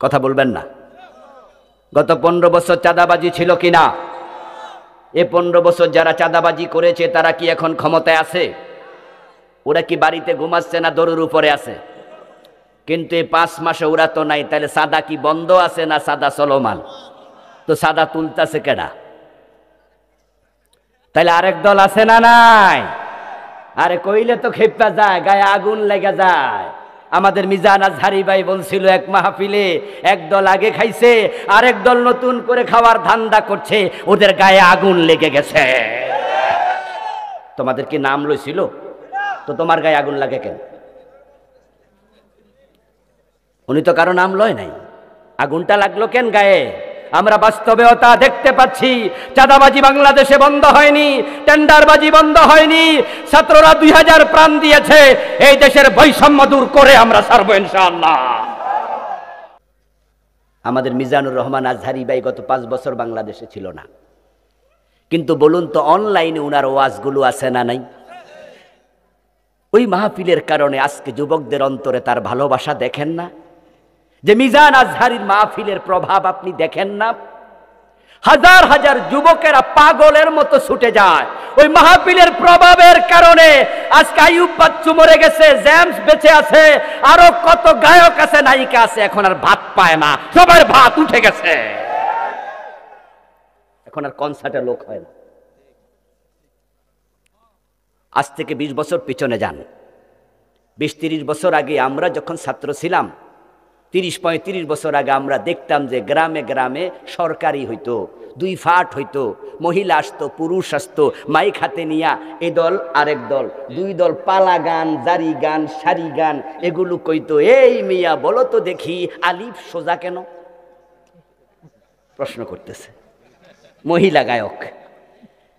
কথা বলবেন না? গত 15 বছর চাঁদাবাজি ছিল কিনা? এই 15 বছর যারা চাঁদাবাজি করেছে তারা কি এখন ক্ষমতায় আছে? ওরা কি বাড়িতে ঘুমাচ্ছে না দড়ির উপরে আছে? কিন্তু এই 5 মাসে ওরা তো নাই, তাহলে সাদা কি বন্ধ আছে না সাদা চলমান? তো সাদা তুলতাছে কেডা? তাহলে আরেক দল আছে না নাই? আরে কইলে তো খেপা যায়, গায়ে আগুন লেগে যায়। আমাদের মিজান আজহারি ভাই বলছিল এক মাহফিলে, এক দল আগে খাইছে, আরেক দল নতুন করে খাওয়ার ধান্দা করছে, ওদের গায়ে আগুন লেগে গেছে। তোমাদের কি নাম লইছিল? তো তোমার গায়ে আগুন লাগে কেন? উনি তো কারো নাম লয় নাই, আগুনটা লাগলো কেন গায়ে? আমরা বাস্তবেও তা দেখতে পাচ্ছি। চাঁদাবাজি বাংলাদেশে বন্ধ হয়নি, টেন্ডারবাজি বন্ধ হয়নি। ছাত্ররা 2000 প্রাণ দিয়েছে। এই দেশের বৈষম্য দূর করে আমরা ছাড়বো ইনশাআল্লাহ। আমাদের মিজানুর রহমান আজহারি ভাই গত 5 বছর বাংলাদেশে ছিল না, কিন্তু বলুন তো অনলাইনে উনার ওয়াজগুলো আছে না নাই? ওই মাহফিলের কারণে আজকে যুবকদের অন্তরে তার ভালোবাসা দেখেন না? যে মিজান আজহারির মাহফিলের প্রভাব আপনি দেখেন না? হাজার হাজার যুবকেরা পাগলের মতো ছুটে যায় ওই মাহফিলের প্রভাবের কারণে। আজকে আইয়ুব বাচ্চু মরে গেছে, জেমস বেঁচে আছে, আরো কত গায়ক আছে, নায়িকা আছে, এখন আর ভাত পায় না, সবার ভাত উঠে গেছে। এখন আর কনসার্টে লোক হয় না। আজ থেকে 20 বছর পিছনে যান। 20-30 বছর আগে আমরা যখন ছাত্র ছিলাম, 30-35 বছর আগে আমরা দেখতাম যে গ্রামে গ্রামে সরকারি হইতো, 2 ফাট হইতো, মহিলা আসতো, পুরুষ আসতো, মাইক হাতে নিয়া এ দল আরেক দল, 2 দল পালা গান, জারি গান, সারি গান এগুলো কইতো। এই মিয়া বলো তো দেখি আলিফ সোজা কেন? প্রশ্ন করতেছে মহিলা গায়ক।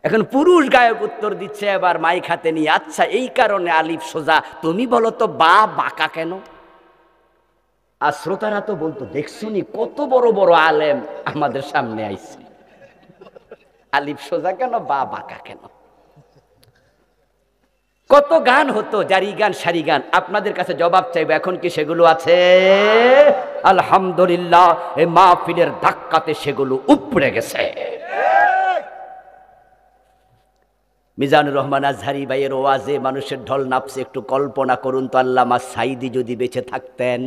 এখন পুরুষ গায়ক উত্তর দিচ্ছে এবার মাইক হাতে নিয়ে, আচ্ছা এই কারণে আলিফ সোজা, তুমি বলো তো বা বাঁকা কেন? আর শ্রোতারা তো বলতো, দেখছুনি কত বড় বড় আলেম আমাদের সামনে আইছে, আলিফ সোজা কেন বা বাঁকা কেন? কত গান হতো, জারি গান, সারি গান। আপনাদের কাছে জবাব চাইবো, এখন কি সেগুলো আছে? আলহামদুলিল্লাহ, এই মাহফিলের ধাক্কাতে সেগুলো উপড়ে গেছে। মিজানুর রহমান আজহারি ভাইয়ের ওয়াজে মানুষের ঢল নাপছে। একটু কল্পনা করুন তো, আল্লামা সাইদি যদি বেঁচে থাকতেন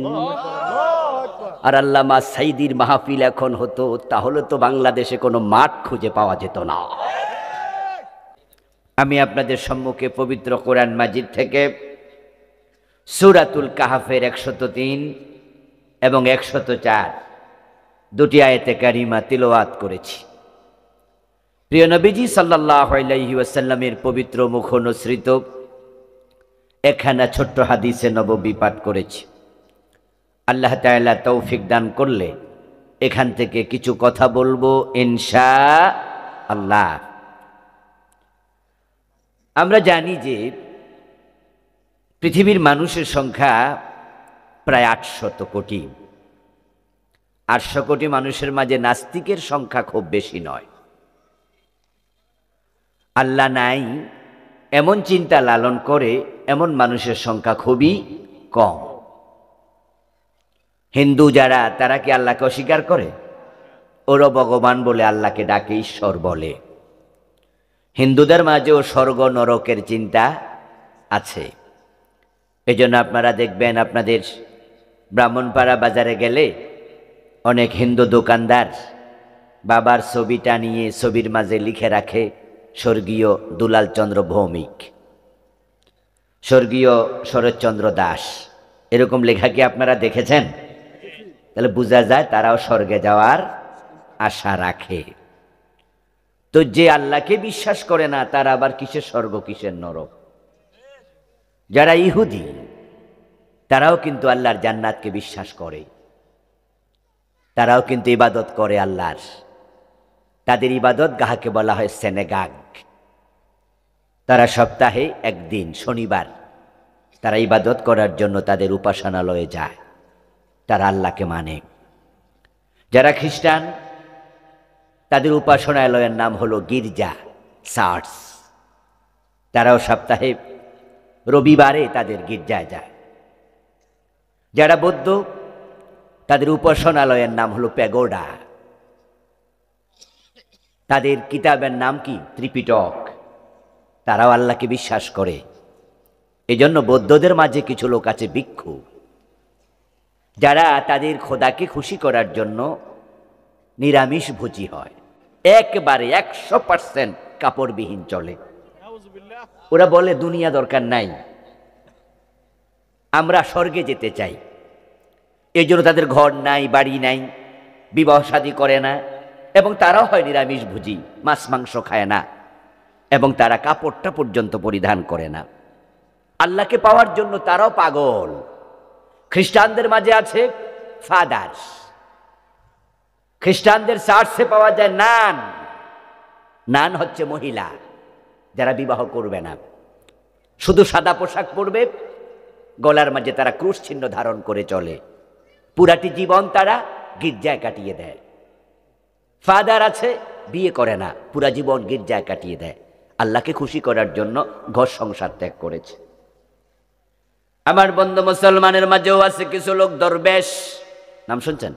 আর আল্লামা সাইদির মাহফিল এখন হতো, তাহলে তো বাংলাদেশে কোনো মাঠ খুঁজে পাওয়া যেত না। আমি আপনাদের সম্মুখে পবিত্র কোরআন মাজিদ থেকে সূরাতুল কাহাফের 103 এবং 104 দুটি আয়াতে কারিমা তিলাওয়াত করেছি। প্রিয় নবীজি সাল্লাল্লাহু আলাইহি ওয়াসাল্লামের পবিত্র মুখ অনুসৃত একখানা ছোট্ট হাদিসে নববী পাঠ করেছি। আল্লাহ তাআলা তৌফিক দান করলে এখান থেকে কিছু কথা বলবো ইনশাআল্লাহ। আমরা জানি যে পৃথিবীর মানুষের সংখ্যা প্রায় 800 কোটি। 800 কোটি মানুষের মাঝে নাস্তিকের সংখ্যা খুব বেশি নয়। আল্লাহ নাই এমন চিন্তা লালন করে এমন মানুষের সংখ্যা খুবই কম। হিন্দু যারা, তারা কি আল্লাহকে অস্বীকার করে? ওরা ভগবান বলে আল্লাহকে ডাকে, ঈশ্বর বলে। হিন্দুদের মাঝেও স্বর্গ নরকের চিন্তা আছে। এজন্য আপনারা দেখবেন আপনাদের ব্রাহ্মণপাড়া বাজারে গেলে অনেক হিন্দু দোকানদার বাবার ছবিটা নিয়ে ছবির মাঝে লিখে রাখে স্বর্গীয় দুলাল চন্দ্র ভৌমিক, স্বর্গীয় শরৎচন্দ্র দাস, এরকম লেখা কি আপনারা দেখেছেন? তাহলে বোঝা যায় তারাও স্বর্গে যাওয়ার আশা রাখে। তো যে আল্লাহকে বিশ্বাস করে না, তারা আবার কিসের স্বর্গ কিসের নরক? যারা ইহুদি, তারাও কিন্তু আল্লাহর জান্নাতকে বিশ্বাস করে, তারাও কিন্তু ইবাদত করে আল্লাহর। তাদের ইবাদত গাহাকে বলা হয় সেনেগাগ। তারা সপ্তাহে একদিন শনিবার তারা ইবাদত করার জন্য তাদের উপাসনালয়ে যায়, তারা আল্লাহকে মানে। যারা খ্রিস্টান, তাদের উপাসনালয়ের নাম হলো গির্জা, চার্চ। তারাও সপ্তাহে রবিবারে তাদের গির্জায় যায়। যারা বৌদ্ধ, তাদের উপাসনালয়ের নাম হলো প্যাগোডা, তাদের কিতাবের নাম কি ত্রিপিটক। তারাও আল্লাহকে বিশ্বাস করে। এজন্য বৌদ্ধদের মাঝে কিছু লোক আছে ভিক্ষু, যারা তাদের খোদাকে খুশি করার জন্য নিরামিষ ভোজী হয়, একেবারে 100% কাপড়বিহীন চলে। ওরা বলে দুনিয়া দরকার নাই, আমরা স্বর্গে যেতে চাই। এই জন্য তাদের ঘর নাই, বাড়ি নাই, বিবাহ শাদী করে না, এবং তারাও হয় নিরামিষ ভোজী, মাছ মাংস খায় না, এবং তারা কাপড়টা পর্যন্ত পরিধান করে না। আল্লাহকে পাওয়ার জন্য তারাও পাগল। খ্রিস্টানদের মাঝে আছে ফাদার্স, খ্রিস্টানদের চার্চে পাওয়া যায় নান। নান হচ্ছে মহিলা যারা বিবাহ করবে না, শুধু সাদা পোশাক পরবে, গলার মাঝে তারা ক্রুশ চিহ্ন ধারণ করে চলে, পুরাটি জীবন তারা গির্জায় কাটিয়ে দেয়। ফাদার আছে, বিয়ে করে না, পুরা জীবন গির্জায় কাটিয়ে দেয়, আল্লাহকে খুশি করার জন্য ঘর সংসার ত্যাগ করেছে। আমার বন্ধু মুসলমানের মাঝেও আছে কিছু লোক দরবেশ, নাম শুনছেন?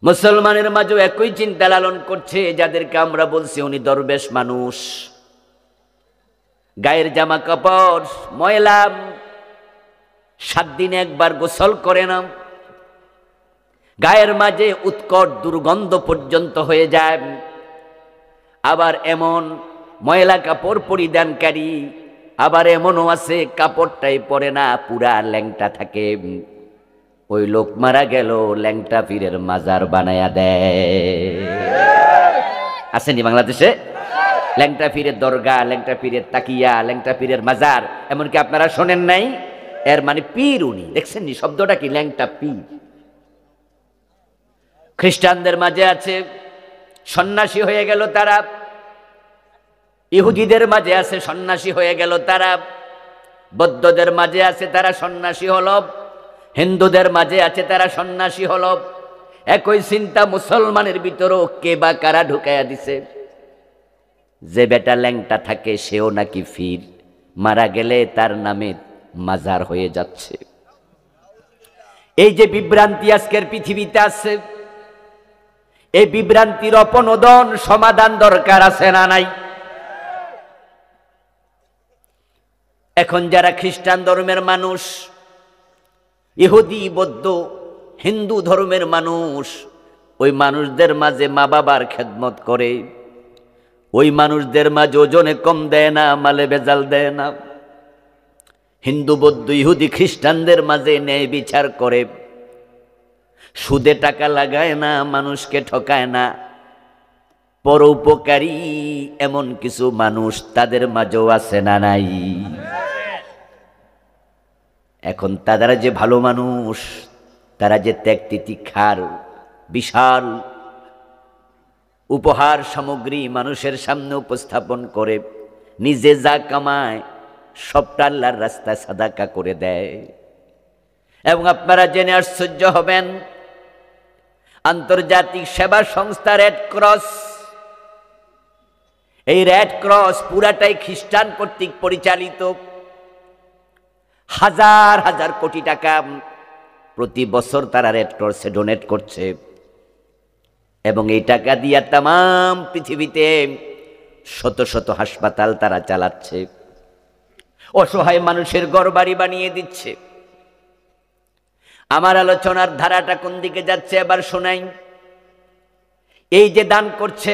মুসলমানের মাঝেও একই চিন্তা লালন করছে, যাদেরকে আমরা বলছি উনি দরবেশ মানুষ। গায়ের জামা কাপড় ময়লা, 7 দিনে একবার গোসল করে না, গায়ের মাঝে উৎকট দুর্গন্ধ পর্যন্ত হয়ে যায়। আবার এমন ময়লা কাপড় পরিধানকারী, আবার এমনও আছে কাপড়টাই পরে না, পুরা ল্যাংটা থাকে। ওই লোক মারা গেল, ল্যাংটা পীরের মাজার বানায়া দেয়। আসেনি বাংলাদেশে? ল্যাংটা পীরের দরগা, ল্যাংটা পীরের তাকিয়া, ল্যাংটা পীরের মাজার। এমনকি আপনারা শোনেন নাই? এর মানে পীর উনি, দেখছেন নি শব্দটা কি? ল্যাংটা পীর। খ্রিস্টানদের মাঝে আছে সন্ন্যাসী হয়ে গেল তারা, ইহুদিদের মাঝে আছে সন্ন্যাসী হয়ে গেল তারা, বৌদ্ধদের মাঝে আছে তারা সন্ন্যাসী হল, হিন্দুদের মাঝে আছে তারা সন্ন্যাসী হল। একই চিন্তা মুসলমানের ভিতরও কে বা কারা ঢুকাইয়া দিছে। যে বেটা ল্যাংটা থাকে সেও নাকি ফির, মারা গেলে তার নামে মাজার হয়ে যাচ্ছে। এই যে বিভ্রান্তি আজকের পৃথিবীতে আছে, এই বিভ্রান্তির অপনোদন সমাধান দরকার আছে না নাই? এখন যারা খ্রিস্টান ধর্মের মানুষ, ইহুদি, বৌদ্ধ, হিন্দু ধর্মের মানুষ, ওই মানুষদের মাঝে মা বাবার খেদমত করে, ওই মানুষদের মাঝে ওজনে কম দেয় না, মালে ভেজাল দেয় না। হিন্দু, বৌদ্ধ, ইহুদি, খ্রিস্টানদের মাঝে ন্যায় বিচার করে, সুদে টাকা লাগায় না, মানুষকে ঠকায় না, পরোপকারী এমন কিছু মানুষ তাদের মাঝেও আছে না নাই? এখন তারা যে ভালো মানুষ, তারা যে ত্যাগ তিতিক্ষার বিশাল উপহার সামগ্রী মানুষের সামনে উপস্থাপন করে, নিজে যা কামায় সবটা আল্লাহর রাস্তায় সাদাকা করে দেয়। এবং আপনারা জেনে আশ্চর্য হবেন, আন্তর্জাতিক সেবা সংস্থা রেড ক্রস, এই রেড ক্রস পুরাটাই খ্রিস্টান কর্তৃক পরিচালিত। হাজার হাজার কোটি টাকা প্রতি বছর তারা রেড ক্রসে ডোনেট করছে, এবং এই টাকা দিয়ে তাম পৃথিবীতে শত শত হাসপাতাল তারা চালাচ্ছে, অসহায় মানুষের ঘরবাড়ি বানিয়ে দিচ্ছে। আমার আলোচনার ধারাটা কোন দিকে যাচ্ছে এবার শোনাই। এই যে দান করছে,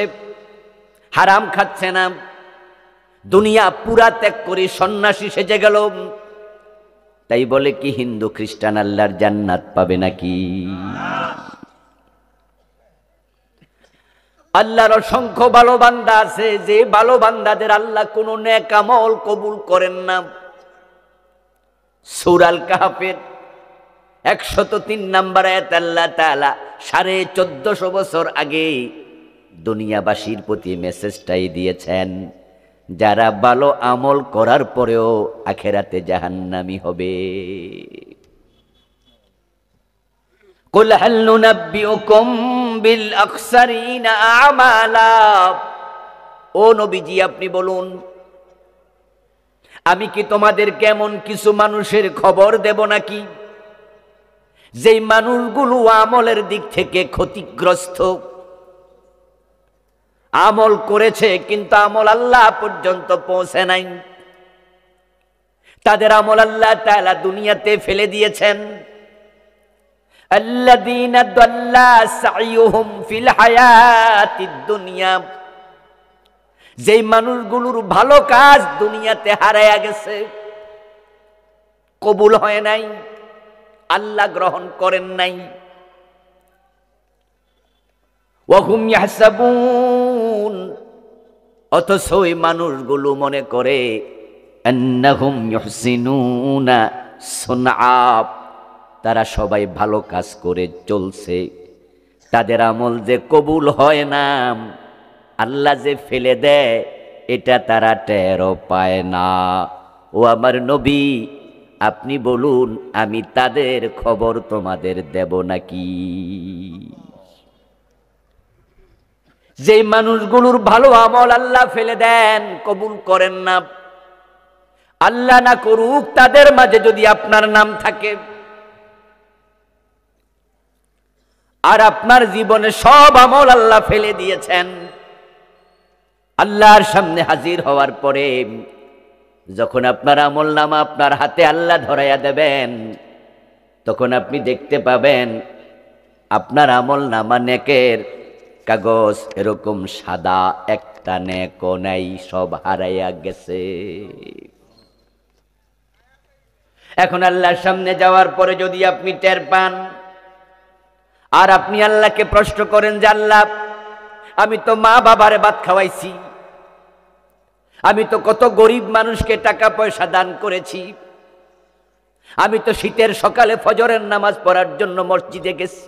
হারাম খাচ্ছে না, দুনিয়া পুরা ত্যাগ করে সন্ন্যাসী সেজে গেল, তাই বলে কি হিন্দু খ্রিস্টান আল্লাহর জান্নাত পাবে নাকি? আল্লাহর অসংখ্য ভালো বান্দা আছে, যে ভালো বান্দাদের আল্লাহ কোন নেক আমল কবুল করেন না। সূরা আল কাহফের 103 নম্বর আয়াত আল্লাহ তাআলা 1450 বছর আগে দুনিয়াবাসীর প্রতি মেসেজটাই দিয়েছেন, যারা ভালো আমল করার পরেও আখিরাতে জাহান্নামী হবে। কুল হাল নুনাব্বিউকুম বিল আখসারিনা আমালা, ও নবীজি আপনি বলুন, আমি কি তোমাদের কেমন কিছু মানুষের খবর দেব নাকি যেই মানুষগুলো আমলের দিক থেকে ক্ষতিগ্রস্ত, আমল করেছে কিন্তু আমল আল্লাহ পর্যন্ত পৌঁছে নাই, তাদের আমল আল্লাহ তাআলা দুনিয়াতে ফেলে দিয়েছেন। আল্লাযীনা দাল্লা সাইয়ুহুম ফিল হায়াতিদ দুনিয়া, যেই মানুষগুলোর ভালো কাজ দুনিয়াতে হারায়া গেছে, কবুল হয় নাই, আল্লাহ গ্রহণ করেন নাই। ওয়াহুম ইয়াহসাবুন, অথচ ওই মানুষগুলো মনে করে আন্নাহুম ইউহসিনুনা সুনআ, তারা সবাই ভালো কাজ করে চলছে, তাদের আমল যে কবুল হয় না, আল্লাহ যে ফেলে দেয়, এটা তারা টেরও পায় না। ও আমার নবী, আপনি বলুন আমি তাদের খবর তোমাদের দেব নাকি? যেই মানুষগুলোর ভালো আমল আল্লাহ ফেলে দেন, কবুল করেন না, আল্লাহ না করুক তাদের মাঝে যদি আপনার নাম থাকে, আর আপনার জীবনে সব আমল আল্লাহ ফেলে দিয়েছেন, আল্লাহর সামনে হাজির হওয়ার পরে যখন আপনার আমল নামা আপনার হাতে আল্লাহ ধরাইয়া দেবেন, তখন আপনি দেখতে পাবেন আপনার আমল নামা নেকের কাগজ এরকম সাদা, একটা নেকও নাই, সব হারাইয়া গেছে। এখন আল্লাহর সামনে যাওয়ার পরে যদি আপনি টের পান, আর আপনি আল্লাহকে প্রশ্ন করেন যে আল্লাহ, আমি তো মা বাবারে ভাত খাওয়াইছি, আমি তো কত গরিব মানুষকে টাকা পয়সা দান করেছি, আমি তো শীতের সকালে ফজরের নামাজ পড়ার জন্য মসজিদে গেছি,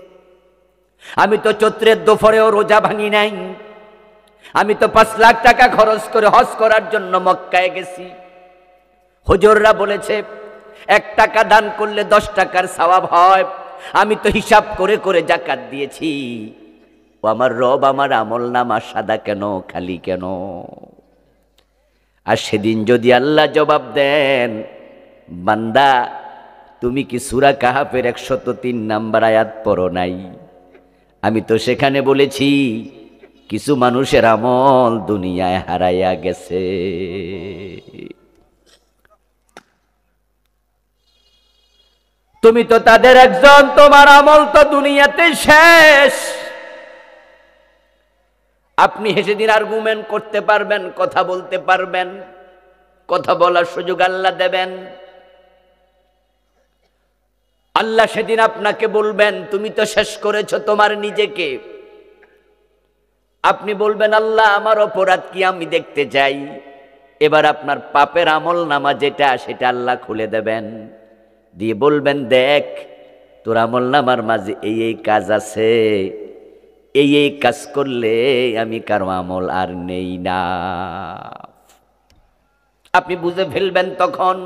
আমি তো চৈত্রের দুপুরেও রোজা ভাঙি নাই, আমি তো 5 লাখ টাকা খরচ করে হজ করার জন্য মক্কায় গেছি। হুজুররা বলেছে 1 টাকা দান করলে 10 টাকার সওয়াব হয়, আমি তো হিসাব করে করে যাকাত দিয়েছি। ও আমার রব, আমার আমল নামা সাদা কেন, খালি কেন? আর সেদিন যদি আল্লাহ জবাব দেন, বান্দা তুমি কি সূরা কাহাফের 103 নাম্বার আয়াত পড়ো নাই? আমি তো সেখানে বলেছি কিছু মানুষের আমল দুনিয়ায় হারাইয়া গেছে। তুমি তো তাদের একজন, তোমার আমল তো দুনিয়াতে শেষ। আপনি সেদিন আর্গুমেন্ট করতে পারবেন, কথা বলতে পারবেন, কথা বলার সুযোগ আল্লাহ দেবেন। আল্লাহ সেদিন আপনাকে বলবেন তুমি তো শেষ করেছো তোমার নিজেকে। আপনি বলবেন আল্লাহ আমার অপরাধ কি আমি দেখতে চাই। এবার আপনার পাপের আমল নামা যেটা, সেটা আল্লাহ খুলে দেবেন, দিয়ে বলবেন দেখ তোর আমল নামার মাঝে এই এই কাজ আছে, এই এই কাজ করলে আমি কারো আমল আর নেই না। আপনি বুঝে ফেলবেন তখন।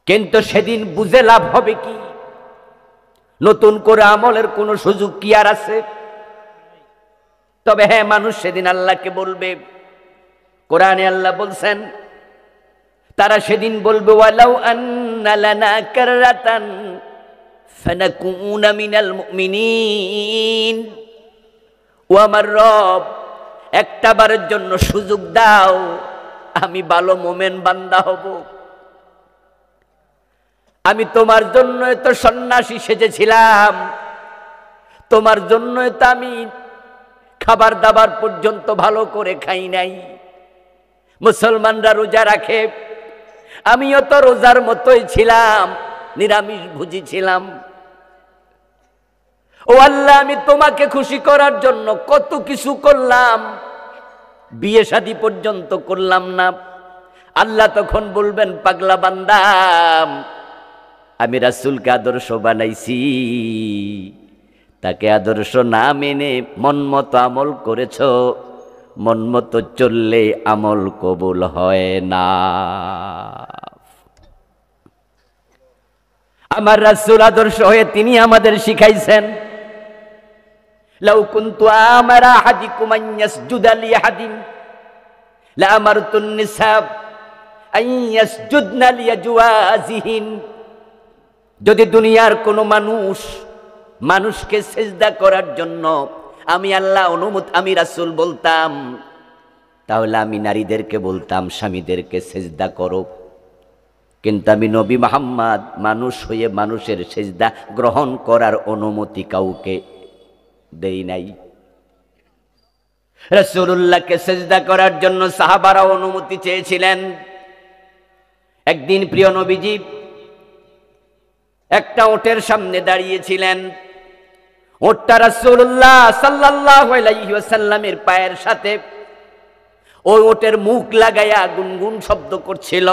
কিন্তু সেদিন বুঝে লাভ হবে কি? নতুন করে আমলের কোনো সুযোগ কি আর আছে? তবে হ্যাঁ, মানুষ সেদিন আল্লাহকে বলবে। কোরআনে আল্লাহ বলছেন তারা সেদিন বলবে ওয়ালাউ আন্না লানা কাররাতান ফানাকুনা মিনাল মুমিনিন। ও আমার রব, একটা বারের জন্য সুযোগ দাও, আমি ভালো মোমেন বান্দা হব। আমি তোমার জন্য তো সন্ন্যাসী সেজেছিলাম, তোমার জন্য তো আমি খাবার দাবার পর্যন্ত ভালো করে খাই নাই। মুসলমানরা রোজা রাখে, আমিও তো রোজার মতোই ছিলাম, নিরামিষ ভুজি ছিলাম। ও আল্লাহ, আমি তোমাকে খুশি করার জন্য কত কিছু করলাম, বিয়ে শাদী পর্যন্ত করলাম না। আল্লাহ তখন বলবেন পাগলা বান্দা, আমি রাসূলকে আদর্শ বানাইছি, তাকে আদর্শ না মেনে মন মতো আমল করেছ, মন মতো চললে আমল কবুল হয় না। আমার রাসূল আদর্শ হয়ে তিনি আমাদের শিখাইছেন লাউ কুনতু আমারা আহাদিকুম আন ইয়াসজুদা লিআহাদিন লা আমারতুন নিসা আন ইয়াসজুদনা লিআজওয়াজিহিন। যদি দুনিয়ার কোনো মানুষকে সেজদা করার জন্য আমি আল্লাহ অনুমতি, আমি রাসূল বলতাম, তাহলে আমি নারীদেরকে বলতাম স্বামীদেরকে সেজদা করো। কিন্তু আমি নবী মুহাম্মদ মানুষ হয়ে মানুষের সেজদা গ্রহণ করার অনুমতি কাউকে দেই নাই। রাসূলুল্লাহকে সেজদা করার জন্য সাহাবারা অনুমতি চেয়েছিলেন। একদিন প্রিয় নবীজি একটা ওটের সামনে দাঁড়িয়েছিলেন। ওটটা রাসূলুল্লাহ সাল্লাল্লাহু আলাইহি ওয়াসাল্লামের পায়ের সাথে ওই ওটের মুখ লাগাইয়া গুনগুন শব্দ করছিল।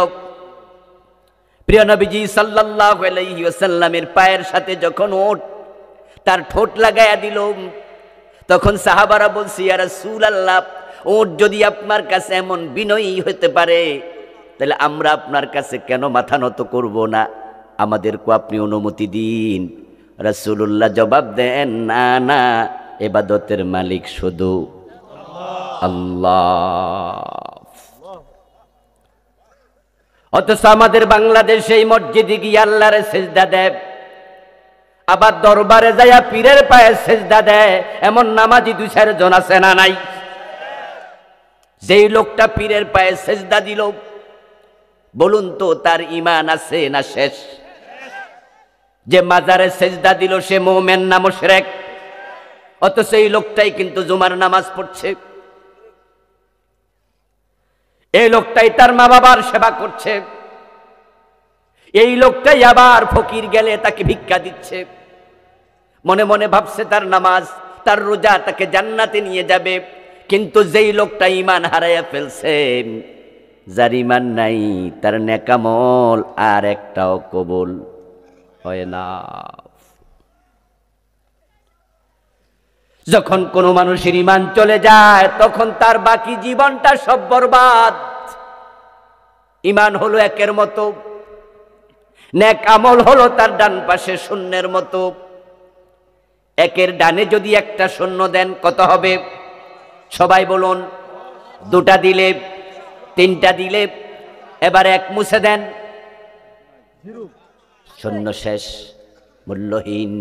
প্রিয় নবীজি সাল্লাল্লাহু আলাইহি ওয়াসাল্লামের পায়ের সাথে যখন ওট তার ঠোঁট লাগাইয়া দিল, তখন সাহাবারা বলছে, ইয়া রাসূলুল্লাহ, ওট যদি আপনার কাছে এমন বিনয়ী হতে পারে, তাহলে আমরা আপনার কাছে কেন মাথা নত করব না? আমাদেরকে আপনি অনুমতি দিন। রাসূলুল্লাহ জবাব দেন, না না, ইবাদতের মালিক শুধু আল্লাহ। অথচ আমাদের বাংলাদেশে এই মসজিদে গিয়ে আল্লাহর সেজদা দেয়, আবার দরবারে যাইয়া পীরের পায়ে সেজদা দেয়, এমন নামাজি 2-4 জন আছে না নাই? যেই লোকটা পীরের পায়ে সেজদা দিল, বলুন তো তার ঈমান আছে না শেষ? যে মাজারে সেজদা দিল সে মুমিন না মুশরিক? অথচ এই লোকটাই কিন্তু জুমার নামাজ পড়ছে, এই লোকটাই তার মা বাবার সেবা করছে, এই লোকটাই আবার ফকির গেলে তাকে ভিক্ষা দিচ্ছে। মনে মনে ভাবছে তার নামাজ, তার রোজা তাকে জান্নাতে নিয়ে যাবে। কিন্তু যেই লোকটা ঈমান হারাইয়া ফেলছে, যার ঈমান নাই, তার নেকামল আর একটাও কবুল হয় না। যখন কোনো মানুষের ঈমান চলে যায়, তখন তার বাকি জীবনটা সব বরবাদ। ঈমান হলো একের মতো, নেক আমল হলো তার ডান পাশে শূন্যের মতো। একের ডানে যদি একটা শূন্য দেন কত হবে? সবাই বলুন। 2টা দিলে, 3টা দিলে, এবার 1 মুছে দেন, শূন্য শেষ, মূল্যহীন।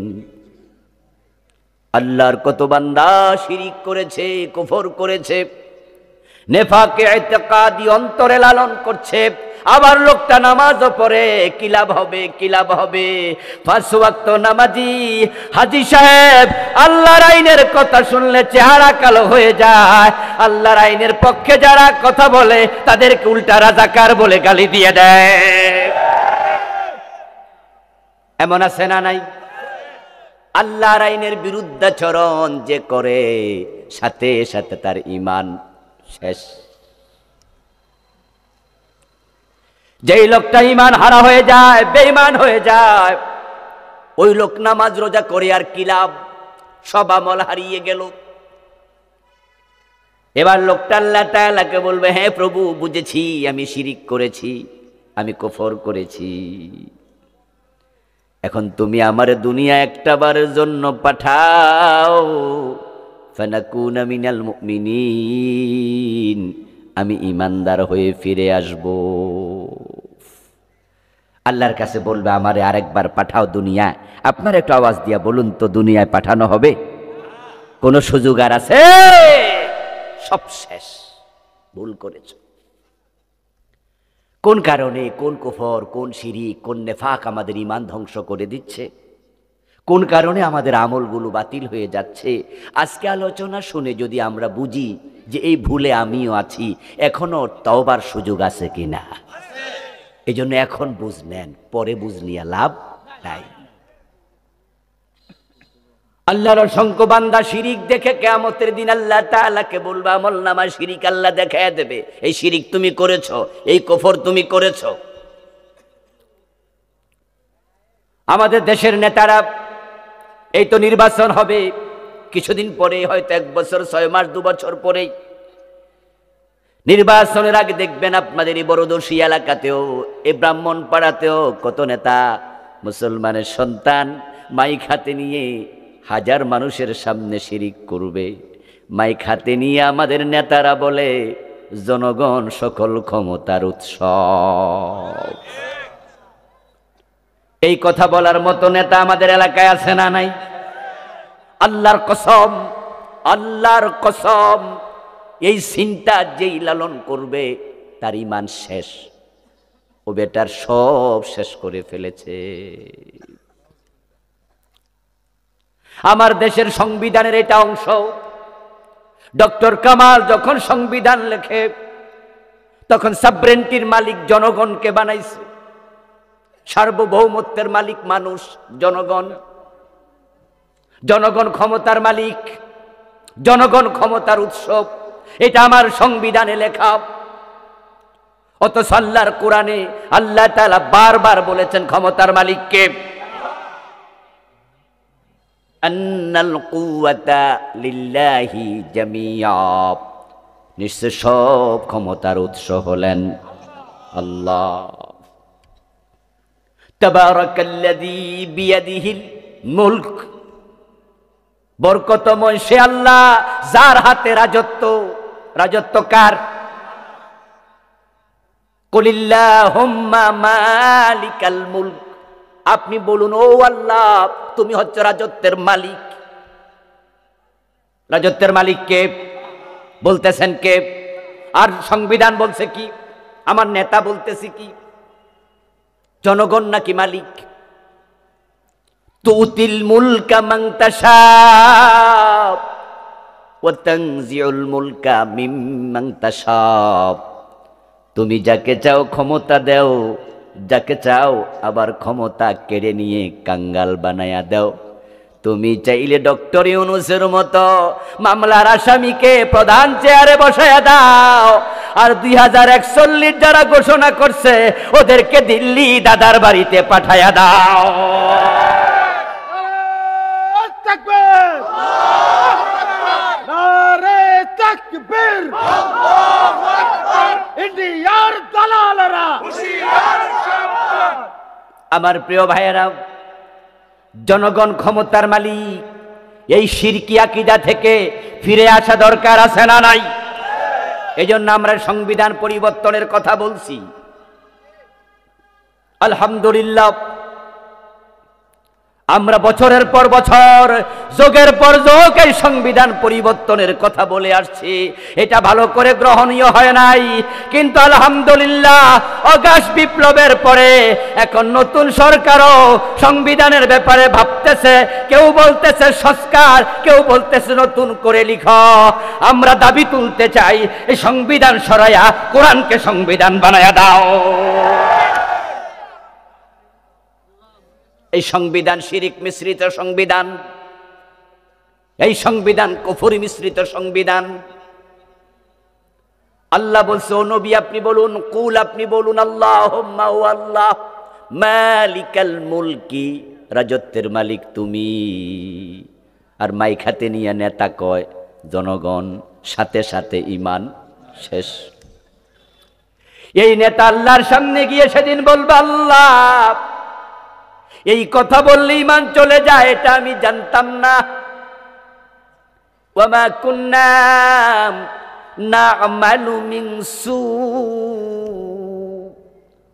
আল্লাহর কত বান্দা শিরিক করেছে, কুফর করেছে, নেফাকে ইতিকাদি অন্তরে লালন করছে, আবার লোকটা নামাজও পড়ে, কি লাভ হবে? কি লাভ হবে? 5 ওয়াক্ত নামাজি হাজী সাহেব আল্লাহর আইনের কথা শুনলে চেহারা কালো হয়ে যায়। আল্লাহর আইনের পক্ষে যারা কথা বলে তাদেরকে উল্টা রাজাকার বলে গালি দিয়ে দেয়। এমন আছে না নাই? আল্লাহর আইনের বিরুদ্ধাচরণ যে করে, সাথে সাথে তার ঈমান শেষ। যেই লোকটা ঈমান হারা হয়ে যায়, বেঈমান হয়ে যায়, ওই লোক নামাজ রোজা করে আর কি লাভ? সব আমল হারিয়ে গেল। এবার লোকটা আল্লাহ তাআলাকে বলবে, হ্যাঁ প্রভু, বুঝেছি, আমি শিরিক করেছি, আমি কুফর করেছি। এখন তুমি আমারে দুনিয়া একটা বারের জন্য পাঠাও, ফানাকুনা মিনাল মুমিনিন, আমি ঈমানদার হয়ে ফিরে আসব। আল্লাহর কাছে বলবে, আমারে আরেকবার পাঠাও দুনিয়ায়। আপনার একটু আওয়াজ দিয়া বলুন তো, দুনিয়ায় পাঠানো হবে? কোন সুযোগ আর আছে? সব শেষ, ভুল করেছ। কোন কারণে, কোন কুফর, কোন শিরিক, কোন নেফাক আমাদের ঈমান ধ্বংস করে দিচ্ছে? কোন কারণে আমাদের আমলগুলো বাতিল হয়ে যাচ্ছে? আজকে আলোচনা শুনে যদি আমরা বুঝি যে এই ভুলে আমিও আছি, এখনো তওবার সুযোগ আছে কিনা, এই জন্য এখন বুঝ নেন, পরে বুঝ নিয়ে লাভ নাই। আল্লাহর অসংখ্য বান্দা শিরিক দেখে কিয়ামতের দিন আল্লাহ তাআলাকে বলবে, আমল নামা শিরিক আল্লাহ দেখায় দেবে, এই শিরিক তুমি করেছো, এই কুফর তুমি করেছো। আমাদের দেশের নেতারা, এই তো নির্বাচন হবে কিছুদিন পরে, হয়তো 1 বছর 6 মাস 2 বছর পরেই নির্বাচনের আগে দেখবেন আপনাদের এই বড়দর্শী এলাকাতেও, এই ব্রাহ্মণ পাড়াতেও কত নেতা মুসলমানের সন্তান মাইক হাতে নিয়ে হাজার মানুষের সামনে শিরিক করবে। মাইক হাতে নিয়ে আমাদের নেতারা বলে, জনগণ সকল ক্ষমতার উৎস। এই কথা বলার মতো নেতা আমাদের এলাকায় আছে না নাই? আল্লাহর কসম, আল্লাহর কসম, এই চিন্তা যেই লালন করবে তার ঈমান শেষ। ও বেটার সব শেষ করে ফেলেছে। আমার দেশের সংবিধানের এটা অংশ। ডক্টর কামাল যখন সংবিধান লেখে তখন সাবরেন্টির মালিক জনগণকে বানাইছে, সার্বভৌমত্বের মালিক মানুষ, জনগণ। জনগণ ক্ষমতার মালিক, জনগণ ক্ষমতার উৎসব, এটা আমার সংবিধানে লেখা। অথচ আল্লাহর কোরআনে আল্লাহ তাআলা বারবার বলেছেন ক্ষমতার মালিককে, আন্নাল কুওয়াতা লিল্লাহি জামিআ, নিশ্চয় সব ক্ষমতার উৎস হলেন আল্লাহ। তাবারাকাল্লাযী বিয়াদিহিল মুলক, বরকতময় সে আল্লাহ যার হাতে রাজত্ব। রাজত্ব কার? কুলিল্লাহুম্মা মালিকাল মুলক, আপনি বলুন ও আল্লাহ তুমি হচ্ছে রাজত্বের মালিক। রাজত্বের মালিক কে? বলতেছেন কে? আর সংবিধান বলছে কি? আমার নেতা বলতেছি কি? জনগণ নাকি মালিক? তুতিল মুলকা মান তাশা ওয়া তানজিউল মুলকা মিম্মান তাশা, তুমি যাকে চাও ক্ষমতা দাও, যাকে চাও আবার ক্ষমতা কেড়ে নিয়ে কাঙ্গাল বানায়া দাও। তুমি চাইলে ডক্টর ইউনূসের মতো মামলার আসামিকে প্রধান চেয়ারে বসায়া দাও, আর 2041 যারা ঘোষণা করছে ওদেরকে দিল্লি দাদার বাড়িতে পাঠায়া দাও। আমার প্রিয় ভাইয়েরা, জনগণ ক্ষমতার মালিক, এই শিরকি আকীদা থেকে ফিরে আসা দরকার আছে না নাই? এজন্য আমরা সংবিধান পরিবর্তনের কথা বলছি। আলহামদুলিল্লাহ, আমরা বছরের পর বছর, যুগের পর যুগ এই সংবিধান পরিবর্তনের কথা বলে আসছি। এটা ভালো করে গ্রহণীয় হয় নাই, কিন্তু আলহামদুলিল্লাহ অগাস্ট বিপ্লবের পরে এখন নতুন সরকারও সংবিধানের ব্যাপারে ভাবতেছে। কেউ বলতেছে সংস্কার, কেউ বলতেছে নতুন করে লিখো। আমরা দাবি তুলতে চাই, এই সংবিধান সরাইয়া কোরআনকে সংবিধান বানায়া দাও। এই সংবিধান শিরিক মিশ্রিত সংবিধান, এই সংবিধান কুফরি মিশ্রিত সংবিধান। আল্লাহ বলছে, ও নবী আপনি বলুন, কুল আপনি বলুন, আল্লাহুম্মা ও আল্লাহ মালিকাল মুলকি, রাজত্বের মালিক তুমি। আর মাইক হাতে নিয়ে নেতা কয় জনগণ, সাথে সাথে ঈমান শেষ। এই নেতা আল্লাহর সামনে গিয়ে সেদিন বলবে, আল্লাহ এই কথা বললে ঈমান চলে যায়, এটা আমি জানতাম না। ওয়ামা কুন্না না'মালু মিন সু,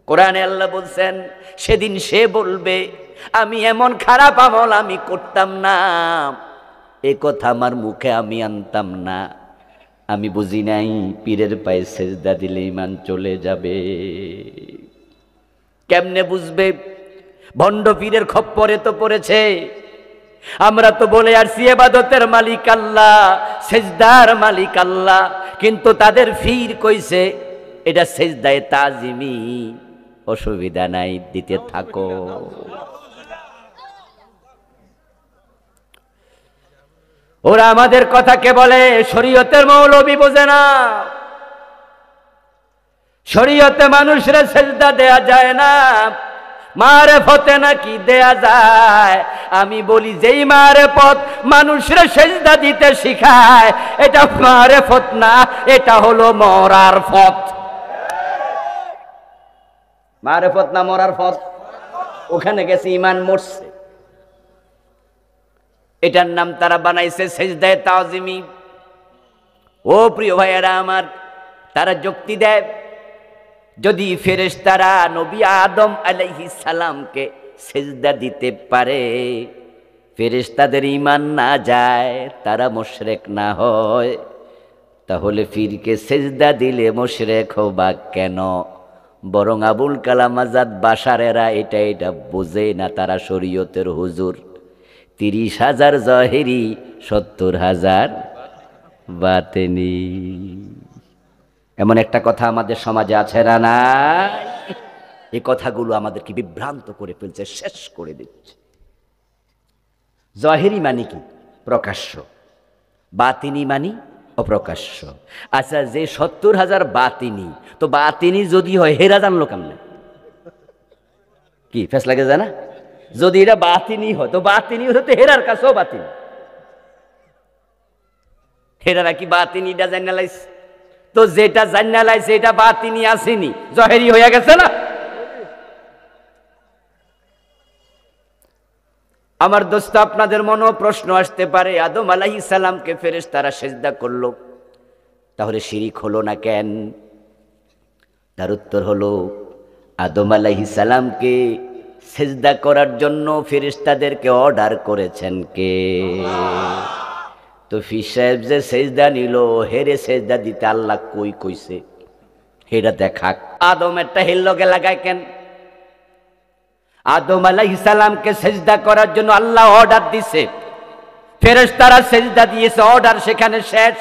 কোরআনে আল্লাহ বলছেন সেদিন সে বলবে আমি এমন খারাপ আমল আমি করতাম না, এ কথা আমার মুখে আমি আনতাম না, আমি বুঝি নাই পীরের পায়ে সেজদা দিলে ঈমান চলে যাবে। কেমনে বুঝবে? ভণ্ড পীরের খপ্পরে তো পড়েছে। আমরা তো বলে আসছি ইবাদতের মালিক আল্লাহ, সেজদার মালিক আল্লাহ, কিন্তু তাদের পীর কইছে এটা সেজদায়ে তাজিমি, অসুবিধা নাই দিতে থাকো। ওরা আমাদের কথাকে বলে শরীয়তের মৌলবী বোঝে না। শরীয়তে মানুষের সেজদা দেয়া যায় না, মারেফতে নাকি দেয়া যায়। আমি বলি যেই মারেফত মানুষের সেজদা দিতে শিখায় এটা মারেফত না, এটা হলো মরার পথ। মারেফত না মরার পথ, ওখানে গেছে ঈমান মরছে। এটার নাম তারা বানাইছে সেজদায়ে তাজিমি। ও প্রিয় ভাইয়েরা আমার, তারা যুক্তি দেয় যদি ফেরেশতারা নবী আদম আলাইহিস সালামকে সেজদা দিতে পারে, ফেরেশতাদের ঈমান না যায়, তারা মুশরিক না হয়, তাহলে পীরকে সেজদা দিলে মুশরিক হবা কেন? বরং আবুল কালাম আজাদ বাশারেরা এটা বোঝে না, তারা শরীয়তের হুজুর। 30,000 জহেরি, 70,000 বাতেনি। এমন একটা কথা আমাদের সমাজে আছে না নাই? এই কথাগুলো আমাদেরকে বিভ্রান্ত করে ফেলছে, শেষ করে দিচ্ছে। জহেরি মানে কি? প্রকাশ্য। বাতিনি মানি অপ্রকাশ্য। আচ্ছা, যে 70,000 বাতিনি, তো বাতিনি যদি হয় হেরা জানলো কেমনে? কি ফেস লাগে যায় না? যদি এটা বাতিনি হয়, তো বাতিনি হতে হেরার কাছেও বাতিনি। হেরা নাকি বাতিনিটা জান্নালাইছে, তো যেটা জান্নালাইছে এটা বাতিনি আসেনি, জহেরি হয়ে গেছে না? আমার দোস্ত, আপনাদের মনেও প্রশ্ন আসতে পারে, আদম আলাইহিস সালামকে ফেরেশতারা সিজদা করলো, তাহলে শিরিক হলো না কেন? তার উত্তর হলো, আদম আলাইহিস সালামকে সিজদা করার জন্য ফেরেশতাদেরকে অর্ডার করেছেন কে? তো ফির সাহেব যে সিজদা নিল, হেরে সিজদা দিতে আল্লাহ কই কইছে? হেটা দেখাক। আদমেরটা হেল্লকে লাগায় কেন? আদম আলাইহিস সালামকে সিজদা করার জন্য আল্লাহ অর্ডার দিছে, ফেরেশতারা সিজদা দিয়েছে, অর্ডার সেখানে শেষ।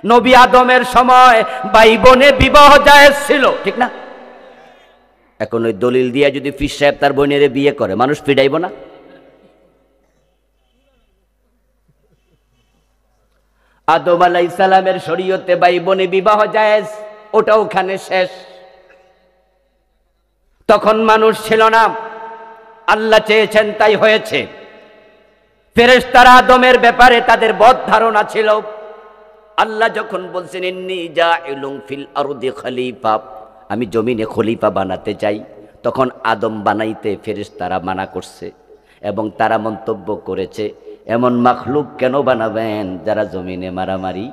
নবী আদমের সময় ভাই বোনে বিবাহ জায়েজ ছিল, ঠিক না? এখন ওই দলিল দিয়ে যদি ফির সাহেব তার বোনের বিয়ে করে, মানুষ ফিডাইব না? আদম আলাইহিস সালামের শরীয়তে ভাই বোনে বিবাহ জায়েজ, ওটা ওখানে শেষ। তখন মানুষ ছিল না, আল্লাহ চেয়েছেন তাই হয়েছে। ফেরেশতারা আদমের ব্যাপারে তাদের বদ ধারণা ছিল। আল্লাহ যখন বলছেন ইন্নী জাইলুন ফিল আরদি খলিফা, আমি জমিনে খলিফা বানাতে চাই, তখন আদম বানাইতে ফেরেশতারা মানা করছে এবং তারা মন্তব্য করেছে, এমন মাখলুক কেন বানাবেন যারা জমিনে মারামারি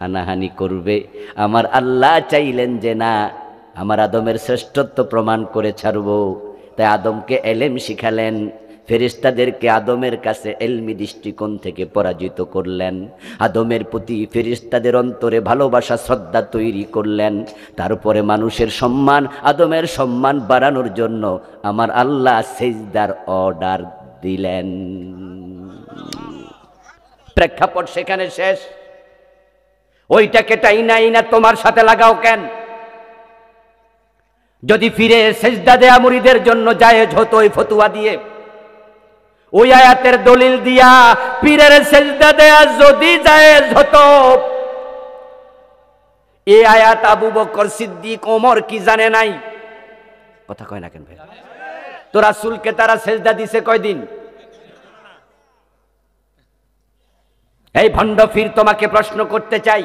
হানাহানি করবে? আমার আল্লাহ চাইলেন যে না, আমার আদমের শ্রেষ্ঠত্ব প্রমাণ করে ছাড়ব, তাই আদমকে এলেম শিখালেন, ফেরেশতাদেরকে আদমের কাছে এলমি দৃষ্টিকোণ থেকে পরাজিত করলেন, আদমের প্রতি ফেরেশতাদের অন্তরে ভালোবাসা শ্রদ্ধা তৈরি করলেন। তারপরে মানুষের সম্মান, আদমের সম্মান বাড়ানোর জন্য আমার আল্লাহ সিজদার অর্ডার দিলেন। প্রেক্ষাপট সেখানে শেষ। ওইটাকে টাইনাই না তোমার সাথে লাগাও কেন? যদি ফিরে সিজদা দেয়া মুরিদের জন্য জায়েজ হতো ওই ফতোয়া দিয়ে, ওই আয়াতের দলিল দিয়া পীরের সিজদা দেয়া যদি জায়েজ হতো, এই আয়াত আবু বকর সিদ্দিক ওমর কি জানে নাই? কথা কয় না কেন ভাই? তো রাসূলকে তারা সিজদা দিছে কয়দিন? এই ভণ্ড ফির তোমাকে প্রশ্ন করতে চাই,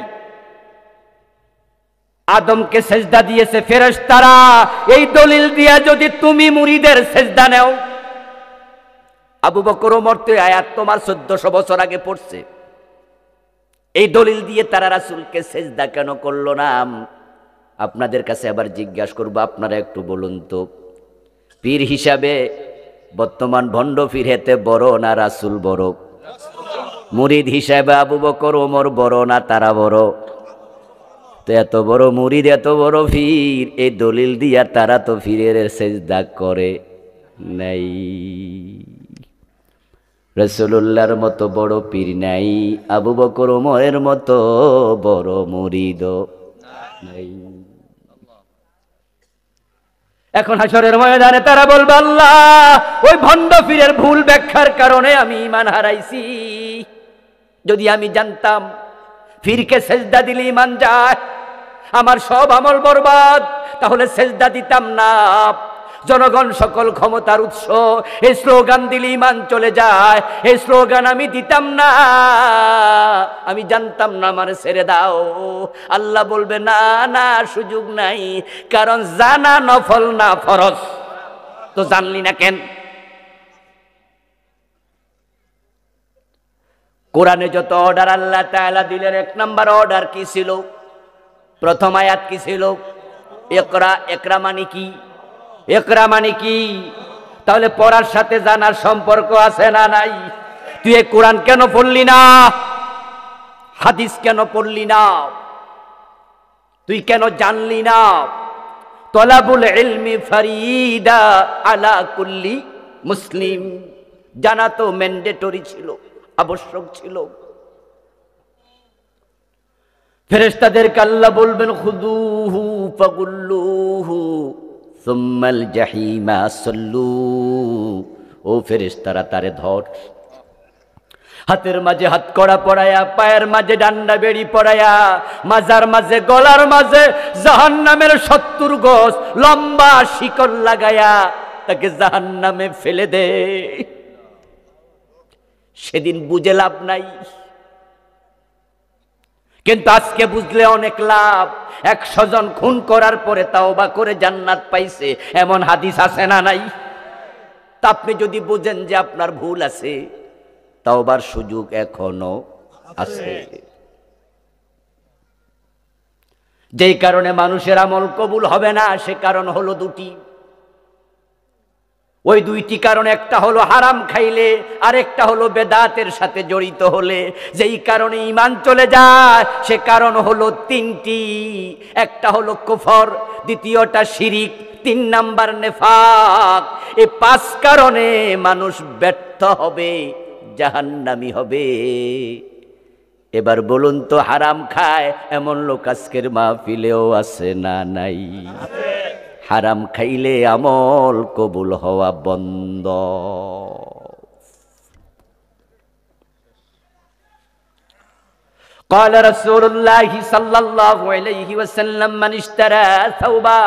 আদমকে সিজদা দিয়েছে ফেরেশতারা, এই দলিল দিয়া যদি তুমি মুরিদের সিজদা নাও, আবু বকর ওমর তো আয়াত তোমার 1400 বছর আগে পড়ছে, এই দলিল দিয়ে তারা রাসূলকে সিজদা কেন করলো না? আপনাদের কাছে আবার জিজ্ঞাসা করব, আপনারা একটু বলুন তো, পীর হিসাবে বর্তমান ভণ্ড পীর হেতে বড় না রাসূল বড়? মুরিদ হিসাবে আবু বকর ওমর বড় না তারা বড়? তো এত বড় মুরিদ, এত বড় পীর, এই দলিল দিয়া তারা তো পীরের সিজদা করে নাই। রাসূলুল্লাহর মতো বড় পীর নাই, আবু বকর ওমরের মতো বড় মুরিদ নাই। এখন হাসরের ময়দানে তারা বলবে, আল্লাহ ওই ভণ্ড পীরের ভুল ব্যাখ্যার কারণে আমি ঈমান হারাইছি। যদি আমি জানতাম পীরকে সিজদা দিলে ঈমান যায়, আমার সব আমল বরবাদ, তাহলে সিজদা দিতাম না। জনগণ সকল ক্ষমতার উৎস, এই স্লোগান দিলে ঈমান চলে যায়, এই স্লোগান আমি দিতাম না। আমি জানতাম না, আমার ছেড়ে দাও। আল্লাহ বলবে না না, সুযোগ নাই, কারণ জানা নফল না ফরজ। তো জানলি না কেন? কোরআনে যত অর্ডার আল্লাহ তাআলা দিলেন, 1 নম্বর অর্ডার কি ছিল? প্রথম আয়াত কি ছিল? ইকরা। ইকরা মানে কি? ইকরা মানে কি? তাহলে পড়ার সাথে জানার সম্পর্ক আছে না নাই? তুই এ কোরআন কেন পড়লি না? হাদিস কেন পড়লি না? তুই কেন জানলি না? তলাবুল ইলমি ফরিদা আলা কুল্লি মুসলিম, জানা তো ম্যান্ডেটরি ছিল, আবশ্যক ছিল। ফেরেশতাদেরকে আল্লাহ বলবেন খুদুহু ফাগুল্লুহু সুম্মাল জাহিমা সাল্লু। ও ফেরেশতারা তারে ধর, হাতের মাঝে হাত কড়া পড়ায়া, পায়ের মাঝে ডান্ডা বেড়ি পড়ায়া, মাজার মাঝে গলার মাঝে জাহান্নামের 70 গজ লম্বা শিকল লাগায়া তাকে জাহান্নামে ফেলে দে। সেদিন বুঝে লাভ নাই, কিন্তু আজকে বুঝলে অনেক লাভ। 100 জন খুন করার পরে তাওবা করে জান্নাত পাইছে, এমন হাদিস আছে না নাই? তা আপনি যদি বুঝেন যে আপনার ভুল আছে, তাওবার সুযোগ এখনো আছে। যেই কারণে মানুষের আমল কবুল হবে না, সে কারণ হলো দুটি। ওই দুইটি কারণ, একটা হলো হারাম খাইলে, আর একটা হলো বেদাতের সাথে জড়িত হলে। যেই কারণে ঈমান চলে যায়, সে কারণ হলো তিনটি। একটা হলো কুফর, দ্বিতীয়টা শিরিক, 3 নাম্বার নেফাক। এই 5 কারণে মানুষ ব্যর্থ হবে, জাহান্নামী হবে। এবার বলুন তো, হারাম খায় এমন লোক আজকের মাহফিলেও আছে না নাই? হারাম খাইলে আমল কবুল হওয়া বন্ধ। قال رسول الله صلى الله عليه وسلم من اشترى ثوبا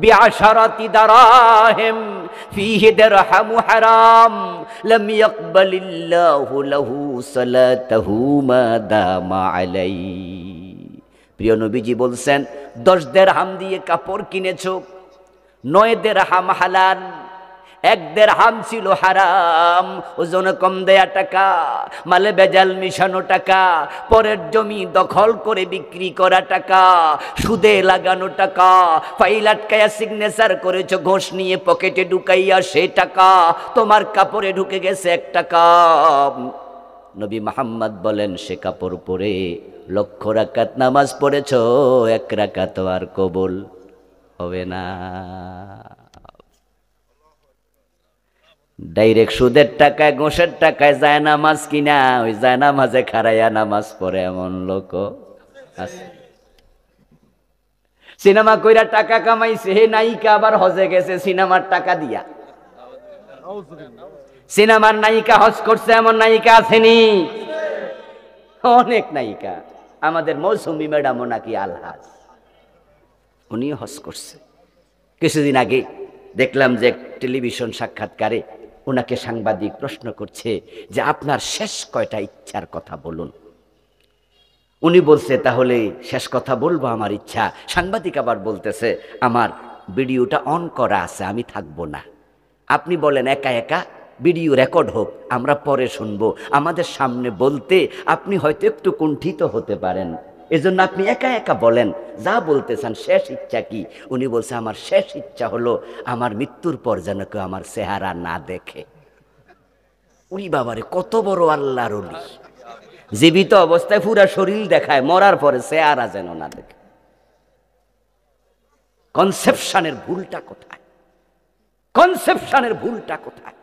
بعشرة دراهم فيه درهم حرام لم يقبل الله له صلاته ما دام عليه। প্রিয় নবীজি বলছেন, 10 দিরহাম দিয়ে কাপড় কিনেছো, 9 দিরহাম হালাল, 1 দিরহাম ছিল হারাম, ওজনে কম দেয়া টাকা, মালে বেজাল মিশানো টাকা, পরের জমি দখল করে বিক্রি করা টাকা, সুদে লাগানো টাকা, ফাইল আটকায়া সিগনেচার করেছো, ঘোষ নিয়ে পকেটে ঢুকাইয়া সে টাকা তোমার কাপড়ে ঢুকে গেছে 1 টাকা। নবী মুহাম্মদ বলেন, সে কাপড় পরে 1,00,000 রাকাত নামাজ পড়েছো, 1 রাকাত আর কবুল হবে না। ডাইরেক্ট সুদের টাকায়, ঘোষের টাকায় যায় নামাজ কিনা, ওই যায় নামাজে খাড়াইয়া নামাজ পড়ে এমন লোক আছে। সিনেমা কইরা টাকা কামাইছে, হে নায়িকা আবার হজে গেছে সিনেমার টাকা দিয়া। সিনেমার নায়িকা হজ করছে, এমন নায়িকা আসেনি? অনেক নায়িকা। আমাদের মৌসুমী ম্যাডামও নাকি আলহাজ, উনি হজ করছে। কিছুদিন আগে দেখলাম যে টেলিভিশন সাক্ষাৎকারে ওনাকে সাংবাদিক প্রশ্ন করছে যে আপনার শেষ কয়টা ইচ্ছার কথা বলুন। উনি বলছে, তাহলে শেষ কথা বলবো আমার ইচ্ছা। সাংবাদিক আবার বলতেছে, আমার ভিডিওটা অন করা আছে, আমি থাকবো না। আপনি বলেন একা একা ভিডিও রেকর্ড হোক, আমরা পরে শুনবো। আমাদের সামনে বলতে আপনি হয়তো একটু কুণ্ঠিত হতে পারেন, এজন্য আপনি একা একা বলেন যা বলতে চান। শেষ ইচ্ছা কি? উনি বলছে, আমার শেষ ইচ্ছা হলো আমার মৃত্যুর পর যেন কেউ আমার চেহারা না দেখে। উনি বাবারে, কত বড় আল্লাহর ওলি! জীবিত অবস্থায় পুরা শরীর দেখায়, মরার পরে চেহারা যেন না দেখে। কনসেপশনের ভুলটা কোথায়? কনসেপশনের ভুলটা কোথায়?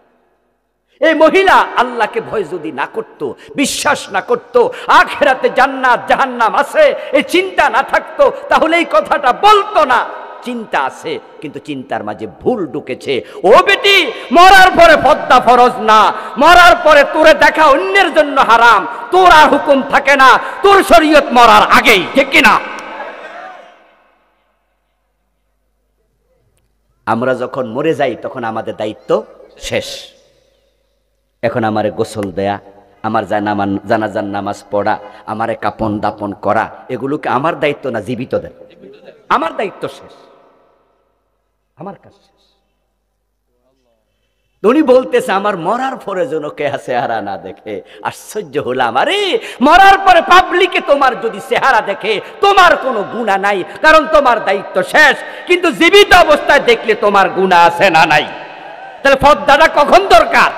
এই মহিলা আল্লাহকে ভয় যদি না করত, বিশ্বাস না করত, আখিরাতে জান্নাত জাহান্নাম আছে এই চিন্তা না থাকতো, তাহলে এই কথাটা বলতো না। চিন্তা আছে, কিন্তু চিন্তার মাঝে ভুল ঢুকেছে। ও বেটি, মরার পরে পর্দা ফরজ না, মরার পরে তোরে দেখা অন্যের জন্য হারাম, তোর আর হুকুম থাকে না, তোর শরীয়ত মরার আগেই, ঠিক কিনা? আমরা যখন মরে যাই তখন আমাদের দায়িত্ব শেষ। এখন আমারে গোসল দেয়া, আমার জানাজার নামাজ পড়া, আমারে কাপন দাপন করা, এগুলোকে আমার দায়িত্ব না জীবিতদের? আমার দায়িত্ব শেষ, আমার কাজ শেষ। উনি বলতেছে, আমার মরার পরে যেন কে চেহারা না দেখে। আশ্চর্য হলাম, আরে মরার পরে পাবলিকে তোমার যদি চেহারা দেখে তোমার কোনো গুনাহ নাই, কারণ তোমার দায়িত্ব শেষ। কিন্তু জীবিত অবস্থায় দেখলে তোমার গুনাহ আছে না নাই? তাহলে পর্দাটা কখন দরকার?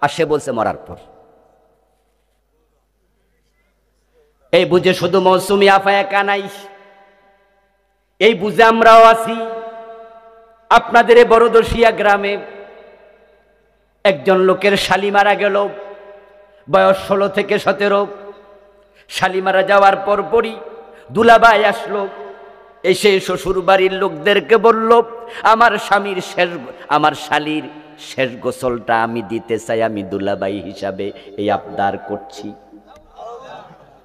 আর সে বলছে মরার পর। এই বুঝে শুধু মৌসুমী আফা একা নাই, এই বুঝে আমরাও আছি। আপনাদের এই বড়দশিয়া গ্রামে একজন লোকের শালি মারা গেল, বয়স 16 থেকে 17। শালি মারা যাওয়ার পরপরই দুলাভাই আসলো, এসে শ্বশুর বাড়ির লোকদেরকে বলল, আমার শালির শেষ গোসলটা আমি দিতে চাই, আমি দুলাভাই হিসাবে এই আবদার করছি।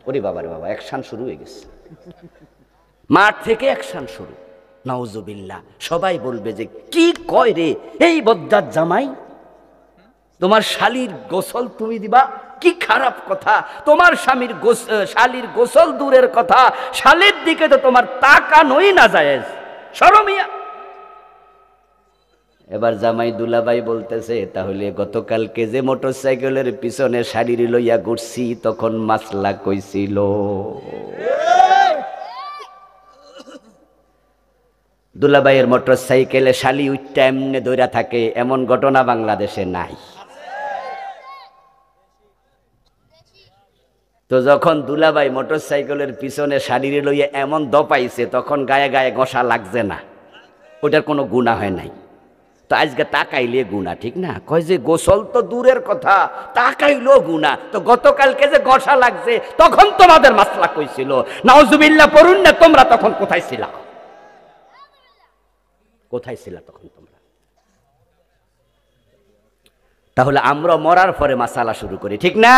ওরে বাবা রে বাবা, অ্যাকশন শুরু হয়ে গেছে, মাঠ থেকে অ্যাকশন শুরু। নাউজুবিল্লাহ। সবাই বলবে যে কি কয় রে এই বদ্দার জামাই, তোমার শালির গোসল তুমি দিবা, কি খারাপ কথা। তোমার শালির গোসল দূরের কথা, শালির দিকে তো তোমার তাকানোই না জায়েজ, শরমিয়া। এবার জামাই দুলাভাই বলতেছে, তাহলে গতকালকে যে মোটরসাইকেলের পিছনে শাড়ি লইয়া ঘুরছি তখন মাসলা কইছিল? দুলাভাইয়ের মোটরসাইকেলে শালি উইটটা এমনি দৌড়া থাকে, এমন ঘটনা বাংলাদেশে নাই। তো যখন দুলাভাই মোটরসাইকেলের পিছনে শাড়ি লইয়া এমন দপাইছে, তখন গায়ে গায়ে ঘষা লাগছে না, ওটার কোনো গুনাহ হয় নাই। তো আজকে তাকাইলে গুনাহ, ঠিক না? কয় যে গোসল তো দূরের কথা, তাকাইলো গুনাহ। তো গতকালকে যে ঘষা লাগছে তখন তোমাদের মাসলা কইছিল। নাউজুবিল্লাহ পড়ুন না, তোমরা তখন কোথায় ছিলা? কোথায় ছিলা তখন তোমরা? তাহলে আমরা মরার পরে মাসালা শুরু করি, ঠিক না?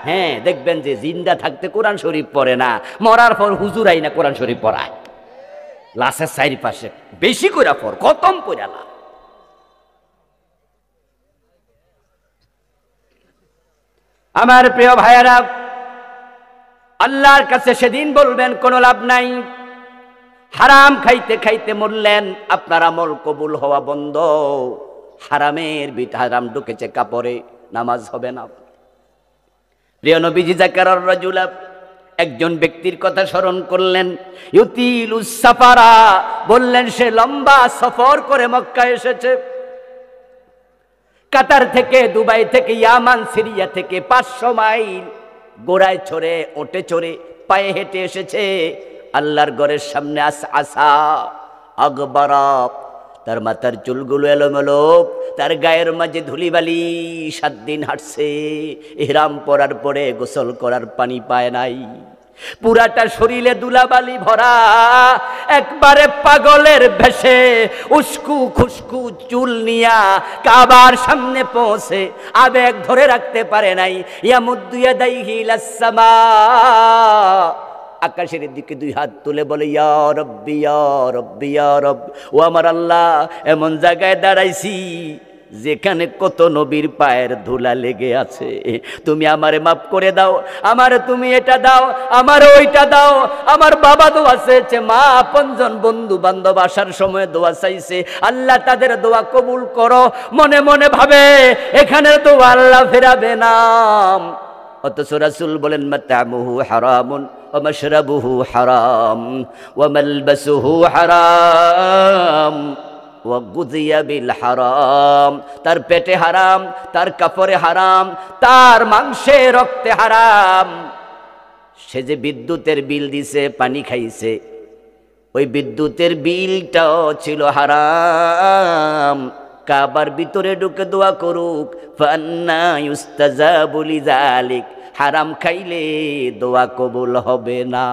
হ্যাঁ, দেখবেন যে জিন্দা থাকতে কোরআন শরীফ পড়ে না, মরার পর হুজুর আইনা কোরআন শরীফ পড়ায়। লাশের চারিপাশে বেশি করে পড়, খতম করে না। আমার প্রিয় ভাইয়েরা, আল্লাহর কাছে সেদিন বলবেন কোনো লাভ নাই। হারাম খাইতে খাইতে মরলেন, আপনার আমল কবুল হওয়া বন্ধ। হারামের হারাম ঢুকেছে কাপড়ে, নামাজ হবে না। প্রিয় নবীজি যাকারার রাজুলা একজন ব্যক্তির কথা স্মরণ করলেন, ইউতিলুস সাফারা, বললেন সে লম্বা সফর করে মক্কা এসেছে। কাতার থেকে, দুবাই থেকে, ইয়ামান, সিরিয়া থেকে 500 মাইল গোড়ায় চড়ে, ওটে চড়ে, পায়ে হেঁটে এসেছে আল্লাহর ঘরের সামনে। আসা আকবরা, তার মাথার চুলগুলো এলোমেলো, তার গায়ের মাঝে ধুলিবালি। 7 দিন হাঁটছে, ইহরাম পরার পরে গোসল করার পানি পায় নাই। পুরাটা শরীরে দুলাবালি ভরা, একবারে পাগলের ভেসে উস্কু খুস্কু চুল নিয়া কাবার সামনে পৌঁছে আবেগ ধরে রাখতে পারে নাই। ইয়ামুদ্দু ইয়াদাইহি ইলাস সামা, আকাশের দিকে 2 হাত তুলে বলে, ইয়া রব্বি ইয়া রব্বি ইয়া রব, ও আমার আল্লাহ, এমন জায়গায় দাঁড়াইছি যেখানে কত নবীর পায়ের ধুলা লেগে আছে, তুমি আমারে মাফ করে দাও, আমারে তুমি এটা দাও, আমারে ওইটা দাও। আমার বাবা দোয়া চেয়েছে, মা আপনজন বন্ধু বান্ধব আসার সময় দোয়া চাইছে, আল্লাহ তাদের দোয়া কবুল করো। মনে মনে ভাবে এখানের দোয়া আল্লাহ ফেরাবে না। অথচ রাসূল বলেন, মাতামুহু হারামুন ওয়া মাশরাবুহু হারাম ওয়া মালবাসুহু হারাম ওয়া গুযিয়া বিল হারাম, তার পেটে হারাম, তার কাপড়ে হারাম, তার মাংসে রক্তে হারাম। সে যে বিদ্যুতের বিল দিছে, পানি খাইছে, ওই বিদ্যুতের বিলটাও ছিল হারাম। কাবার ভিতরে ঢুকে দোয়া করুক, ফান্না ইউস্তাজাবু লিযালিক, হারাম খাইলে দোয়া কবুল হবে না।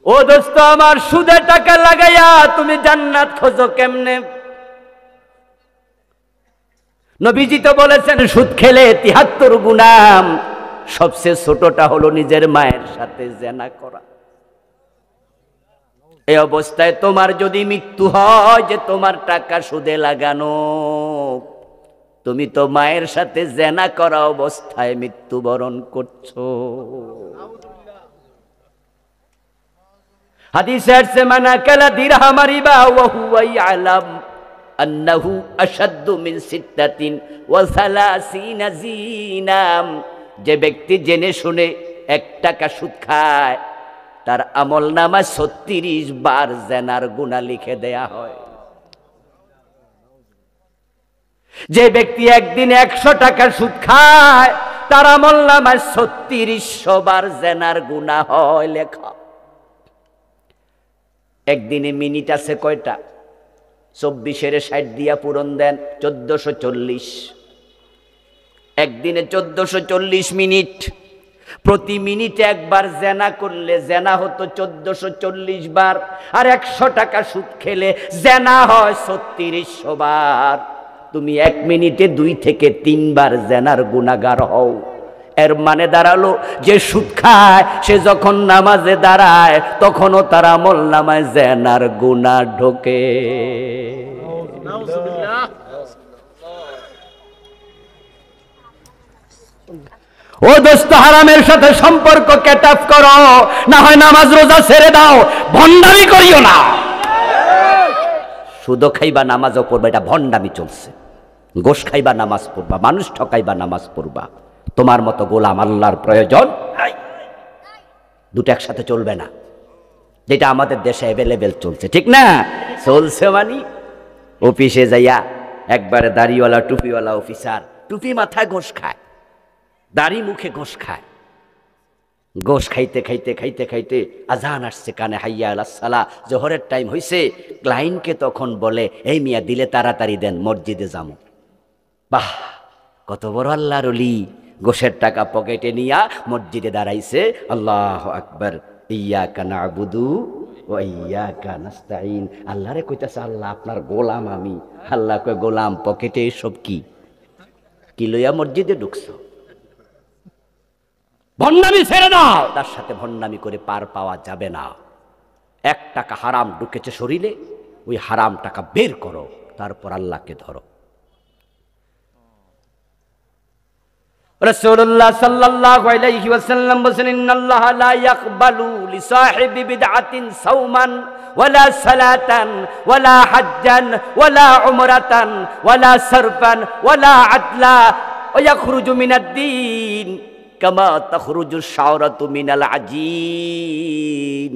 ও দোস্ত আমার, সুদে টাকা লাগাইয়া তুমি জান্নাত খোঁজো কেমনে? নবীজি তো বলেছেন, সুদ খেলে 73 গুনাহ, সবচেয়ে ছোটটা হলো নিজের মায়ের সাথে জিনা করা। এই অবস্থায় তোমার যদি মৃত্যু হয়, যে তোমার টাকা সুদে লাগানো, তুমি তো মায়ের সাথে জিনা করা অবস্থায় মৃত্যুবরণ করছো। হাদিসে আছে, মান আকালা দিরহাম রিবা ওয়া হুয়া ইয়ালাম আন্নাহু আশাদ্দু মিন 36 জিনা। যে ব্যক্তি জেনে শুনে 1 টাকা সুদ খায়, তার আমল নামায় 36 বার জেনার গুনাহ লিখে দেয়া হয়। যে ব্যক্তি একদিনে 100 টাকা সুদ খায় তার আমল নামায় 3600 বার জেনার গুনাহ হয় লেখা। একদিনে মিনিট আছে কয়টা? 24 এর 60 দিয়া পূরণ দেন, 1440। একদিনে 1440 মিনিট। প্রতি মিনিটে একবার জেনা করলে জেনা হতো 1440 বার, আর 100 টাকা সুদ খেলে জেনা হয় 3600 বার। তুমি 1 মিনিটে 2 থেকে 3 বার জেনার গুনাহগার হও। এর মানে দাঁড়ালো যে সুদ খায় সে যখন নামাজে দাঁড়ায় তখনও তার আমল নামায় জেনার গুনাহ ঢোকে। ও দোস্ত, হারামের সাথে সম্পর্ক কাট অফ করো, না হয় নামাজ রোজা ছেড়ে দাও, ভণ্ডামি করিও না। সুদ খাইবা নামাজও পড়বা, এটা ভণ্ডামি চলছে। গোশ খাইবা নামাজ পড়বা, মানুষ ঠকাইবা নামাজ পড়বা, তোমার মতো গোলাম আল্লাহর প্রয়োজন নাই। দুটো একসাথে চলবে না, যেটা আমাদের দেশে অ্যাভেলেবেল চলছে, ঠিক না? চলছে মানে অফিসে যাইয়া একবারে দাড়িওয়ালা টুপিওয়ালা অফিসার টুপি মাথায় ঘোষ খায়, দাড়ি মুখে ঘোষ খায়। গোশ খাইতে খাইতে খাইতে খাইতে আজান আসছে কানে, হাইয়া আলাস সালাহ, জোহরের টাইম হইছে। ক্লায়েন্টকে তখন বলে, এই মিয়া দিলে তাড়াতাড়ি দেন, মসজিদে যাবো। বাহ, কত বড় আল্লাহর ওলি! গোশের টাকা পকেটে নিয়া মসজিদে দাঁড়াইছে। আল্লাহু আকবার, ইয়্যাকা না'বুদু ওয়া ইয়্যাকা নাস্তাঈন। আল্লাহরে কইতাছে, আল্লাহ আপনার গোলাম আমি। আল্লাহ কয়, গোলাম পকেটে এসব কি কি লইয়া মসজিদে ঢুকছো? ভণ্ডামি ছেড়ে দাও, তার সাথে ভণ্ডামি করে পার পাওয়া যাবে না। 1 টাকা হারাম ঢুকেছে শরীরে, ওই হারাম টাকা বের করো, তারপর আল্লাহকে ধরো। রাসূলুল্লাহ সাল্লাল্লাহু আলাইহি ওয়াসাল্লাম বলেন, ইন্নাল্লাহা লা ইয়াকবালু লিসাহিবি বিদআতিন সাওমান ওয়ালা সালাতান ওয়ালা হাজ্জান ওয়ালা উমরাতান ওয়ালা সারফান ওয়ালা আদলা ওয়া ইয়াখরুজু মিনাদ-দীন কামা তাখরুজু শাওরাতু মিনাল আজিন।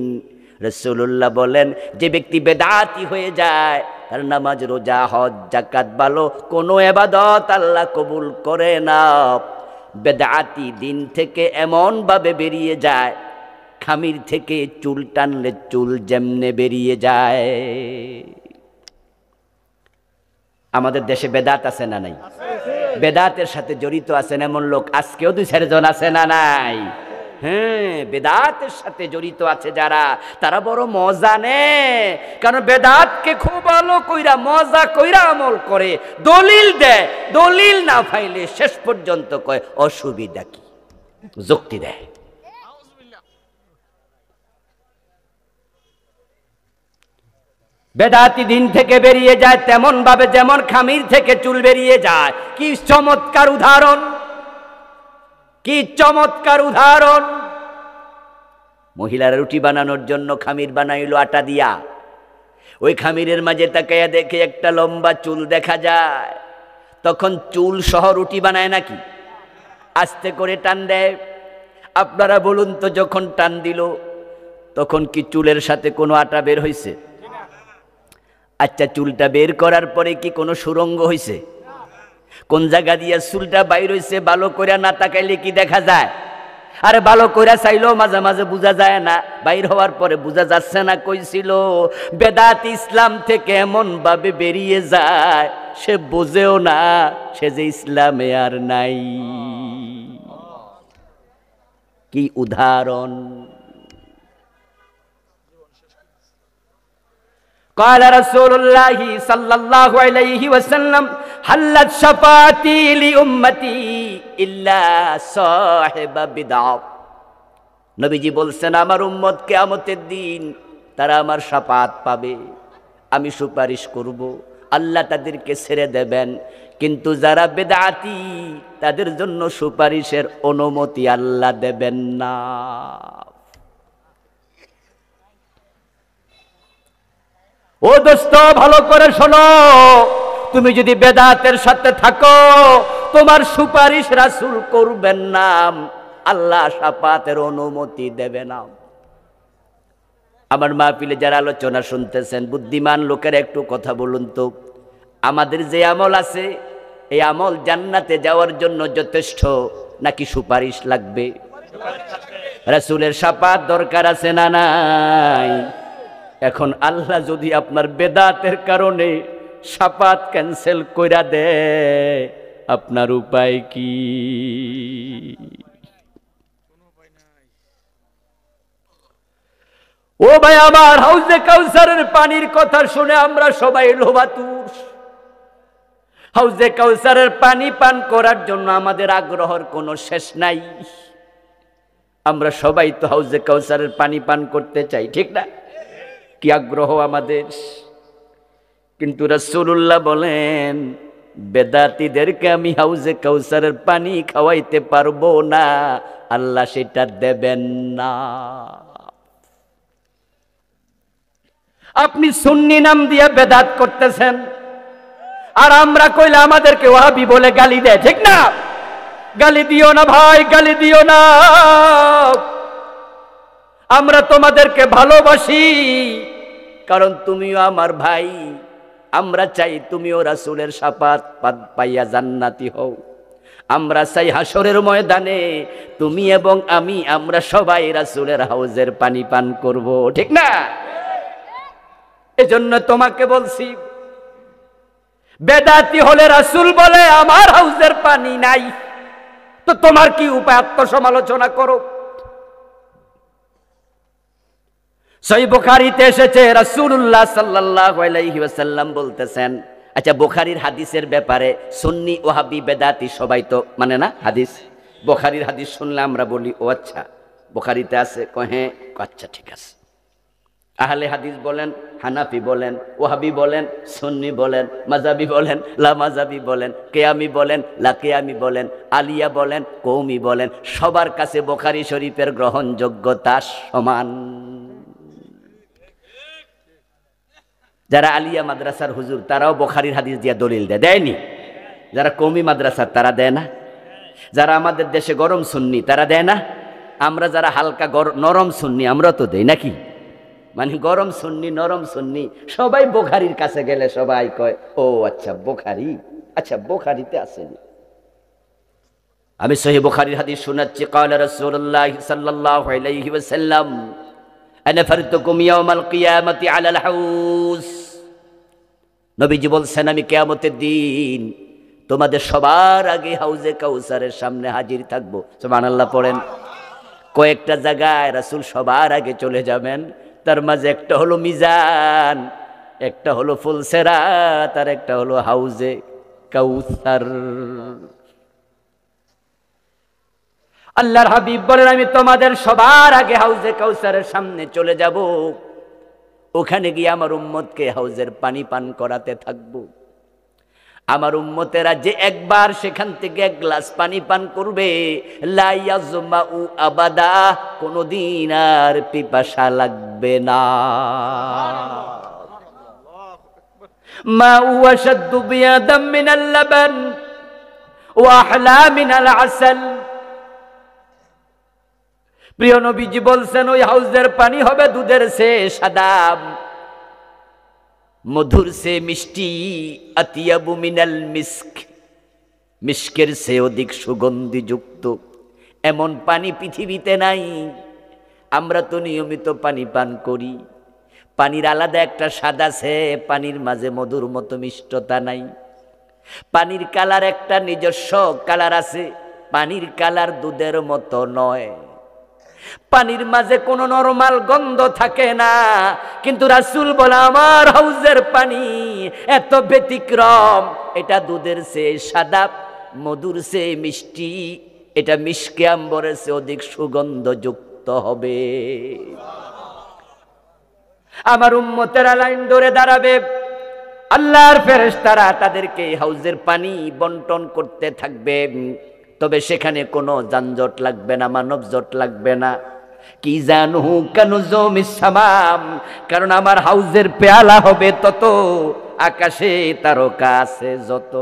রাসূলুল্লাহ বলেন, যে ব্যক্তি বেদাতি হয়ে যায় তার নামাজ রোজা হজ যাকাত ভালো কোনো ইবাদত আল্লাহ কবুল করে না। বেদাতি দিন থেকে এমন ভাবে বেরিয়ে যায়, খামির থেকে চুল টানলে চুল যেমনে বেরিয়ে যায়। আমাদের দেশে বেদাত আছে না নাই? বেদাতের সাথে জড়িত আছেন এমন লোক আজকেও 2-4 জন আছে না নাই? হ্যাঁ, বেদাতের সাথে জড়িত আছে যারা, তারা বড় মজা নেয়। কারণ বেদাতকে খুব ভালো কইরা মজা কইরা আমল করে, দলিল দেয়, দলিল না পাইলে শেষ পর্যন্ত কয় অসুবিধা কি, যুক্তি দেয়। বেদাতি দিন থেকে বেরিয়ে যায় তেমন ভাবে যেমন খামির থেকে চুল বেরিয়ে যায়। কি চমৎকার উদাহরণ, কি চমৎকার উদাহরণ! মহিলারা রুটি বানানোর জন্য খামির বানাইলো আটা দিয়া, ওই খামিরের মাঝে তাকাইয়া দেখে একটা লম্বা চুল দেখা যায়। তখন চুল সহ রুটি বানায় নাকি? আস্তে করে টান দেয়। আপনারা বলুন তো, যখন টান দিল তখন কি চুলের সাথে কোনো আটা বের হইছে? আচ্ছা, চুলটা বের করার পরে কি কোনো সুরঙ্গ হইছে? কোন জায়গা দিয়ে চুলটা বাইর হইছে ভালো করে না তাকাইলে কি দেখা যায়? আরে ভালো করে চাইলেও মাঝে মাঝে বোঝা যায় না, বাইর হওয়ার পরে বোঝা যাচ্ছে না। কইছিল বেদাত ইসলাম থেকে এমন ভাবে বেরিয়ে যায় সে বোঝেও না সে যে ইসলামে আর নাই। কি উদাহরণ! قال رسول الله صلى الله عليه وسلم حلت شفاعتي لأمتي إلا صاحب بدعة। নবীজি বলছেন, আমার উম্মত কিয়ামতের দিন তারা আমার শাফাত পাবে, আমি সুপারিশ করব, আল্লাহ তাদেরকে ছেড়ে দেবেন। কিন্তু যারা বেদাতি তাদের জন্য সুপারিশের অনুমতি আল্লাহ দেবেন না। ও দোস্ত, ভালো করে শোনো, তুমি যদি বেদাতের সাথে থাকো তোমার সুপারিশ রাসূল করবেন না, আল্লাহ শাফাতের অনুমতি দেবে না। আমার মাহফিলে যারা আলোচনা শুনতেছেন, বুদ্ধিমান লোকেরা একটু কথা বলুন তো, আমাদের যে আমল আছে এই আমল জান্নাতে যাওয়ার জন্য যথেষ্ট নাকি সুপারিশ লাগবে? রাসূলের শাফাত দরকার আছে না নাই? এখন আল্লাহ যদি আপনার বেদাতের কারণে শাফাত ক্যান্সেল কইরা দেয়, আপনার উপায় কি? ও ভাই আমার, হাউজে কাউসারের পানির কথা শুনে আমরা সবাই লোভাতুর। হাউজে কাউসারের পানি পান করার জন্য আমাদের আগ্রহের কোনো শেষ নাই। আমরা সবাই তো হাউজে কাউসারের পানি পান করতে চাই, ঠিক না? কি আগ্রহ আমাদের! কিন্তু রাসূলুল্লাহ বলেন, বেদাতীদেরকে আমি হাউজে কাউসারের পানি খাওয়াইতে পারবো না, আল্লাহ সেটা দেবেন না। আপনি সুন্নি নাম দিয়ে বেদাত করতেছেন, আর আমরা কইলে আমাদেরকে ওয়াহাবি বলে গালি দেয়, ঠিক না? গালি দিও না ভাই, গালি দিও না। আমরা তোমাদেরকে ভালোবাসি, কারণ তুমিও আমার ভাই। আমরা চাই তুমিও রাসূলের শাফাত পাইয়া জান্নাতি হও। আমরা চাই হাসরের ময়দানে তুমি এবং আমি, আমরা সবাই রাসূলের হাউজের পানি পান করব, ঠিক না? এজন্য তোমাকে বলছি, বেদাতি হলে রাসূল বলে আমার হাউজের পানি নাই, তো তোমার কি উপায়? আত্মসমালোচনা করো। সহিহ বুখারীতে এসেছে, রাসূলুল্লাহ সাল্লাল্লাহু আলাইহি ওয়াসাল্লাম বলতেছেন, আচ্ছা বুখারীর হাদিসের ব্যাপারে সুন্নি ওয়াহাবি বেদাতি সবাই তো মানে না হাদিস। বুখারীর হাদিস শুনলে আমরা বলি ও আচ্ছা বুখারীতে আছে, কহে আচ্ছা ঠিক আছে। আহলে হাদিস বলেন, হানাফি বলেন, ওয়াহাবি বলেন, সুন্নি বলেন, মাযহাবি বলেন, লা মাযহাবি বলেন, কিয়ামি বলেন, লা কিয়ামি বলেন, আলিয়া বলেন, কওমি বলেন, সবার কাছে বুখারী শরীফের গ্রহণযোগ্যতা সমান। যারা আলিয়া মাদ্রাসার হুজুর তারাও বুখারীর হাদিস দিয়া দলিল দেয়, দেয়নি? যারা কওমি মাদ্রাসার তারা দেয় না? যারা আমাদের দেশে গরম সুন্নি তারা দেয় না? আমরা যারা হালকা নরম সুন্নি আমরা তো দেই নাকি? মানে গরম সুন্নি নরম সুন্নি সবাই বুখারীর কাছে গেলে সবাই কয় ও আচ্ছা বুখারী, আচ্ছা বুখারীতে আছেন। আমি সহিহ বুখারীর হাদিস শোনাচ্ছি, ক্বালা রাসূলুল্লাহ সাল্লাল্লাহু আলাইহি ওয়াসাল্লাম, আনা ফারতুকুম ইয়াউমাল কিয়ামাতি আলাল হাউজ। নবীজি বলছেন, আমি কিয়ামতের দিন তোমাদের সবার আগে হাউজে কাউসারের সামনে হাজির থাকবো। সুবহানাল্লাহ পড়েন। কয়েকটা জায়গায় রাসূল সবার আগে চলে যাবেন, তার মাঝে একটা হলো মিজান, একটা হলো ফুলসেরাত, আর একটা হলো হাউজে কাউসার। আল্লাহর হাবিব বলেন, আমি তোমাদের সবার আগে হাউজে কাউসারের সামনে চলে যাব, ওখানে গিয়ে আমার উম্মতকে হাউজের পানি পান করাতে থাকবো। আমার উম্মতেরা যে একবার সেখান থেকে এক গ্লাস পানি পান করবে, লা ইয়াজমাউ আবাদা, কোনদিন আর পিপাসা লাগবে না। মা হুয়া শাদ্দু বিয়াদাম মিনাল লাবান ওয়া আহলা মিনাল আসাল। প্রিয় নবীজি বলছেন, ওই হাউজের পানি হবে দুধের চেয়ে সাদা, মধুর সে মিষ্টি, আতিয়াবু মিনাল মিস্ক, মিস্কের সে অধিক সুগন্ধিযুক্ত। এমন পানি পৃথিবীতে নাই। আমরা তো নিয়মিত পানি পান করি, পানির আলাদা একটা স্বাদ আছে, পানির মাঝে মধুর মতো মিষ্টতা নাই। পানির কালার একটা নিজস্ব কালার আছে, পানির কালার দুধের মতো নয়। পানির মাঝে কোনো নরমাল গন্ধ থাকে না, কিন্তু রাসূল বলে আমার হাউজের পানি এত ব্যতিক্রম, এটা দুধের চেয়ে সাদা, মধুর চেয়ে মিষ্টি, এটা মিশকে আম্বরের চেয়ে অধিক সুগন্ধযুক্ত হবে। আমার উম্মতেরা লাইন ধরে দাঁড়াবে, আল্লাহর ফেরেশতারা তাদেরকে হাউজের পানি বন্টন করতে থাকবে। তবে সেখানে কোনো যানজট লাগবে না, মানব জট লাগবে না। কি জানু কানুজুমিস সামাম, কারণ আমার হাউজের পেয়ালা হবে তত, আকাশে তারকা আছে যত।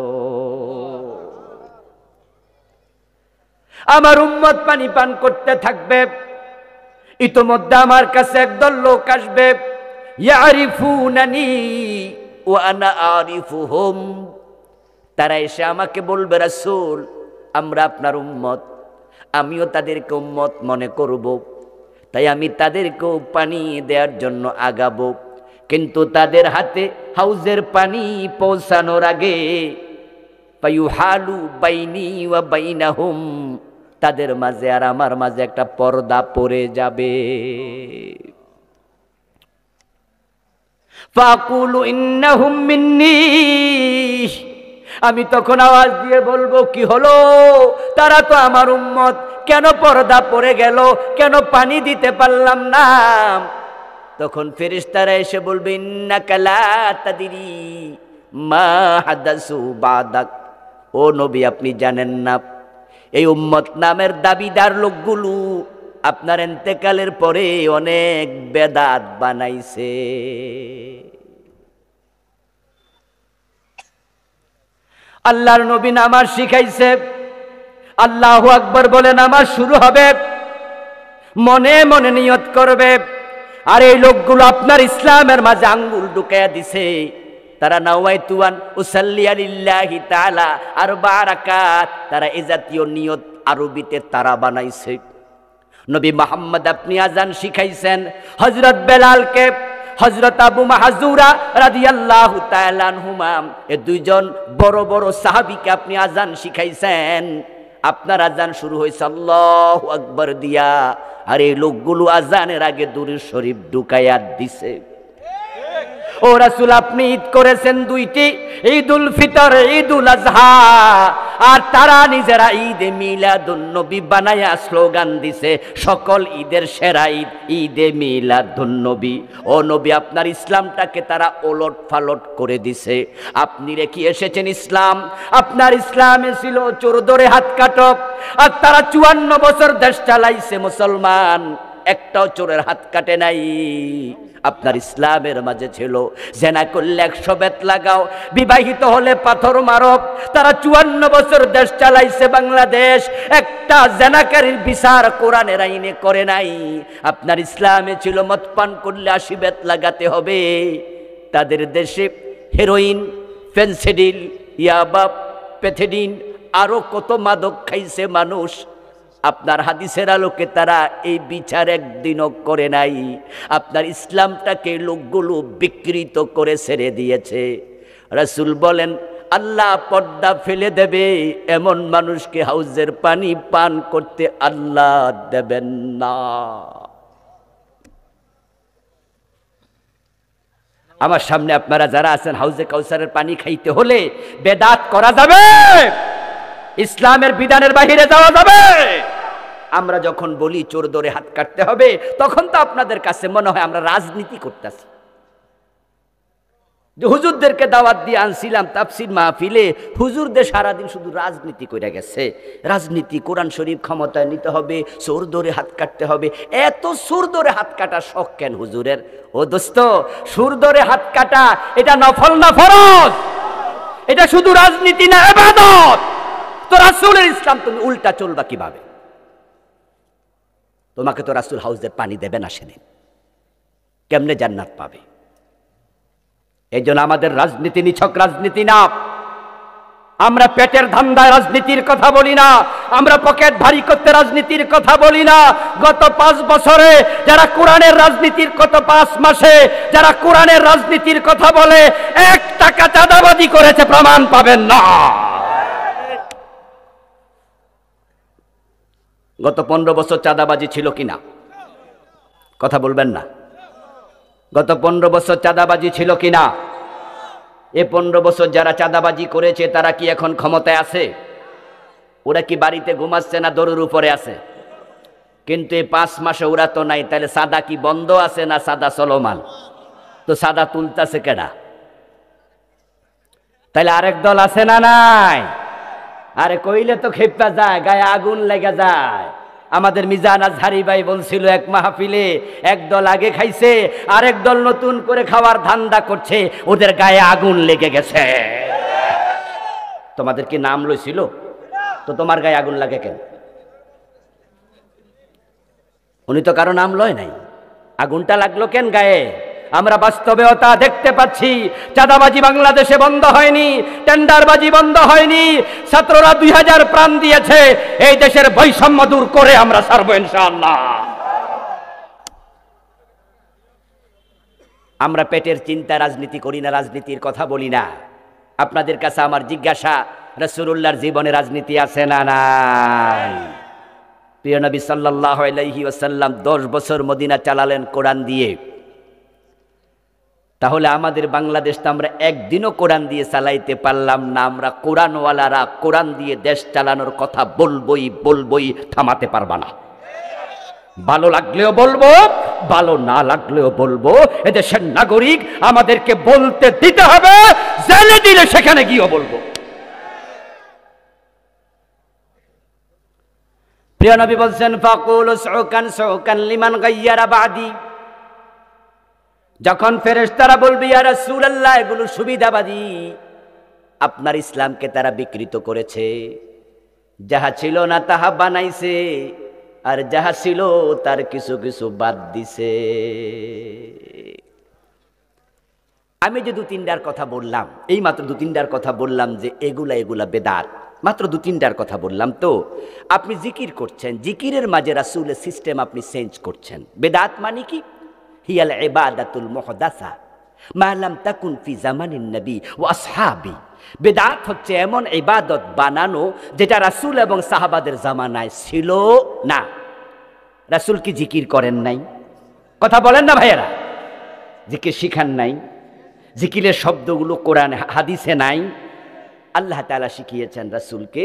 আমার উম্মত পানি পান করতে থাকবে, ইতোমধ্যে আমার কাছে একদল লোক আসবে, ইয়ারিফুনানি ওয়া আনা আরিফুহুম। তারা এসে আমাকে বলবে, রাসূল আমরা আপনার উম্মত, আমিও তাদেরকে উম্মত মনে করব, তাই আমি তাদেরকেও পানি দেওয়ার জন্য আগাবো। কিন্তু তাদের হাতে হাউজের পানি পৌঁছানোর আগে ফায়ুহালু বাইনি ওয়া বাইনাহুম, তাদের মাঝে আর আমার মাঝে একটা পর্দা পড়ে যাবে। ফাকুলু ইন্নাহুম মিন্নি, আমি তখন আওয়াজ দিয়ে বলবো, কি হলো, তারা তো আমার উম্মত, কেন পর্দা পড়ে গেল, কেন পানি দিতে পারলাম না? তখন ফেরেশতারা এসে বলবে, ইন্নাকা লা তাদরি মা হাদাসু বাদাক, ও নবী আপনি জানেন না এই উম্মত নামের দাবিদার লোকগুলো আপনার ইন্তেকালের পরে অনেক বেদাত বানাইছে। আল্লাহর নবী নামাজ শিখাইছে, আল্লাহু আকবার বলে নামাজ শুরু হবে, মনে মনে নিয়ত করবে। আর এই লোকগুলো আপনার ইসলামের মাঝে আঙ্গুল ঢুকাইয়া দিছে। তারা নাওয়াইতু আন উসাল্লি লিল্লাহি তাআলা আরবা রাকাত, তারা এই জাতীয় নিয়ত আরবিতে তারা বানাইছে। নবী মুহাম্মদ আপনি আজান শিখাইছেন হযরত বেলালকে, হযরত আবু মাহজুরা রাদিয়াল্লাহু তাআলা আনহুমা, এই দুইজন বড় বড় সাহাবীকে আপনি আজান শিখাইছেন। আপনার আজান শুরু হয়েছে আল্লাহু আকবার দিয়া, আর এই লোকগুলো আজানের আগে দুরূদ শরীফ ঢুকাইয়া দিছে। ও রাসূল আপনি ঈদ করেছেন দুইটি, ঈদুল ফিতর, ঈদুল আজহা, আর তারা নিজেরা ঈদে মিলাদুন নবী বানায়া স্লোগান দিছে, সকল ঈদের সেরা ঈদ ঈদে মিলাদুন নবী। ও নবী আপনার ইসলামটাকে তারা ওলট পালট করে দিছে। আপনি রেখে এসেছেন ইসলাম, আপনার ইসলামে ছিল চোর ধরে হাত কাটো, আর তারা 54 বছর দেশ চালাইছে মুসলমান, একটাও চোরের হাত কাটে নাই। আপনার ইসলামের মাঝে ছিল জেনা করলে 100 বেত লাগাও, বিবাহিত হলে পাথর মারো। তারা 54 বছর দেশ চালাইছে বাংলাদেশ, একটা জেনাকারীর বিচার কোরআনের আইনে করে নাই। আপনার ইসলামে ছিল মদ পান করলে 80 বেত লাগাতে হবে। তাদের দেশে হেরোইন, ফেন্সিডিল, ইয়াবা, প্যাথেডিন, আরো কত মাদক খাইছে মানুষ। আপনার হাদিসের আলোকে তারা এই বিচার একদিনও করে নাই। আপনার ইসলামটাকে লোকগুলো বিকৃত করে ছেড়ে দিয়েছে। রাসূল বলেন আল্লাহ পর্দা ফেলে দেবে এমন মানুষকে হাউজের পানি পান করতে আল্লাহ দেবেন না। আমার সামনে আপনারা যারা আছেন, হাউজে কাউসারের পানি খাইতে হলে বেদাত করা যাবে, ইসলামের বিধানের বাহিরে যাওয়া যাবে। আমরা যখন বলি চোর ধরে হাত কাটতে হবে, তখন তো আপনাদের কাছে মনে হয় আমরা রাজনীতি করতেছি। যে হুজুরদেরকে দাওয়াত দিয়ে আনছিলাম তাফসীর মাহফিলে, হুজুরদের সারাদিন শুধু রাজনীতি করে গেছে। রাজনীতি, কোরআন শরীফ ক্ষমতায় নিতে হবে, চোর ধরে হাত কাটতে হবে। এত চোর ধরে হাত কাটার শখ কেন হুজুরের? ও দোস্ত, চোর ধরে হাত কাটা এটা নফল না ফরজ? এটা শুধু রাজনীতি না, ইবাদত। তো রাসূলের ইসলাম তুমি উল্টা চলবা কিভাবে? তোমাকে তো রাসূল হাউজের পানি দেবে না, সেদিন কেমনে জান্নাত পাবে? এই জন্য আমাদের রাজনীতি নিছক রাজনীতি না। আমরা পেটের ধান্দায় রাজনীতির কথা বলি না, আমরা পকেট ভারী করতে রাজনীতির কথা বলি না। গত 5 বছরে যারা কোরআনের রাজনীতির, গত 5 মাসে যারা কোরআনের রাজনীতির কথা বলে, 1 টাকা চাঁদাবাজি করেছে প্রমাণ পাবেন না। গত 15 বছর চাঁদাবাজি ছিল কিনা? কথা বলবেন না। গত 15 বছর চাঁদাবাজি ছিল কিনা? এই 15 বছর যারা চাঁদাবাজি করেছে তারা কি এখন ক্ষমতায় আছে? ওরা কি বাড়িতে ঘুমাচ্ছে না দড়ির উপরে আছে? কিন্তু এই 5 মাসে ওরা তো নাই। তাহলে সাদা কি বন্ধ আছে না সাদা চলমান? তো সাদা তুলতেছে কেডা? তাহলে আরেক দল আছে না নাই? আরে কইলে তো খেপা যায়, গায়ে আগুন লেগে যায়। আমাদের মিজান আজহারি ভাই বলছিল এক মাহফিলে, এক দল আগে খাইছে, আরেক দল নতুন করে খাওয়ার ধান্দা করছে, ওদের গায়ে আগুন লেগে গেছে। তোমাদের কি নাম লইছিল? তো তোমার গায়ে আগুন লাগে কেন? উনি তো কারো নাম লয় নাই। আগুনটা লাগলো কেন গায়ে? আমরা বাস্তবেও তা দেখতে পাচ্ছি। চাঁদাবাজি বাংলাদেশে বন্ধ হয়নি, টেন্ডারবাজি বন্ধ হয়নি। ছাত্ররা 2000 প্রাণ দিয়েছে। এই দেশের বৈষম্য দূর করে আমরা ছাড়বো ইনশাআল্লাহ। আমরা পেটের চিন্তা রাজনীতি করি না, রাজনীতির কথা বলি না। আপনাদের কাছে আমার জিজ্ঞাসা, রাসূলুল্লাহর জীবনে রাজনীতি আছে না নাই? প্রিয় নবী সাল্লাল্লাহু আলাইহি ওয়াসাল্লাম 10 বছর মদিনা চালালেন কোরআন দিয়ে। তাহলে আমাদের বাংলাদেশ তো আমরা একদিনও কোরআন দিয়ে চালাইতে পারলাম না। আমরা কোরআনওয়ালারা কোরআন দিয়ে দেশ চালানোর কথা বলবই, থামাতে পারবা না। ভালো লাগলেও বলবো, ভালো না লাগলেও বলবো। এদেশের নাগরিক, আমাদেরকে বলতে দিতে হবে। জেলে দিলে সেখানে গিয়েও বলবো। প্রিয় নবী বলছেন, ফাকুলু সুকান লিমান গায়্যারা বাদি। যখন ফেরেশতারা বলবে ইয়া রাসূলুল্লাহ, এগুলো সুবিধাবাদী, আপনার ইসলামকে তারা বিকৃত করেছে, যাহা ছিল না তাহা বানাইছে, আর যাহা ছিল তার কিছু কিছু বাদ দিছে। আমি যে 2-3টার কথা বললাম, এই মাত্র 2-3টার কথা বললাম যে এগুলা বেদাত, মাত্র 2-3টার কথা বললাম। তো আপনি জিকির করছেন, জিকিরের মাঝে রাসূলের সিস্টেম আপনি চেঞ্জ করছেন। বেদাত মানে কি? হিয়াল ইবাদাতুল মুহদাসা মা লাম তাকুন ফি জামানিন নবী ওয়া আসহাবি। বেদাত হচ্ছে এমন ইবাদত বানানো যেটা রাসূল এবং সাহাবাদের জামানায় ছিল না। রাসূল কি জিকির করেন নাই? কথা বলেন না ভাইয়েরা? জিকির শিখান নাই? জিকিরের শব্দগুলো কোরআনে হাদিসে নাই? আল্লাহ তাআলা শিখিয়েছেন রাসূলকে,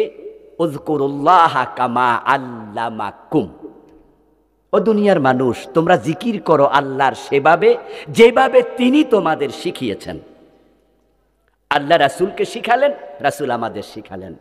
উযকুরুল্লাহ কামা আল্লামাকুম। ও দুনিয়ার মানুষ, তোমরা জিকির করো আল্লাহর সেভাবে যেভাবে তিনি তোমাদের শিখিয়েছেন। আল্লাহ রাসূলকে শিখালেন, রাসূল আমাদের শিখালেন।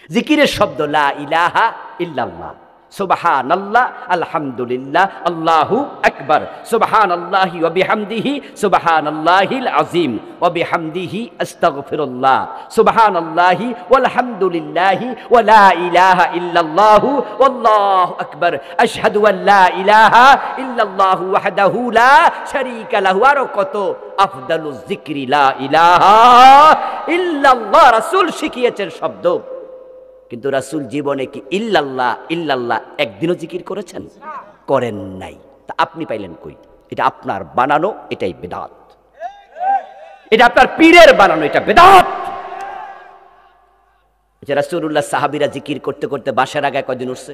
জিকিরের শব্দ লা ইলাহা ইল্লাল্লাহ, সুবহানাল্লাহ, আলহামদুলিল্লাহ, আল্লাহু আকবার, সুবহানাল্লাহি ওয়া বিহামদিহি সুবহানাল্লাহিল আযীম ওয়া বিহামদিহি আস্তাগফিরুল্লাহ, সুবহানাল্লাহি ওয়াল হামদুলিল্লাহি ওয়া লা ইলাহা ইল্লাল্লাহু ওয়াল্লাহু আকবার, আশহাদু আল লা ইলাহা ইল্লাল্লাহু ওয়াহদাহু লা শারীকা লাহু। আর কত আফদালুজ যিকরি লা ইলাহা ইল্লাল্লাহ রাসূল শিখিয়েছেন শব্দ। কিন্তু রাসূল জীবনে কি ইল্লাল্লাহ একদিনও জিকির করেছেন? করেন নাই। তা আপনি পাইলেন কই? এটা আপনার বানানো, এটাই বেদাত। এটা আপনার পীরের বানানো, এটা বেদাত। রাসূলুল্লাহ সাহাবীরা জিকির করতে করতে বাসার আগায় কয়দিন উঠছে?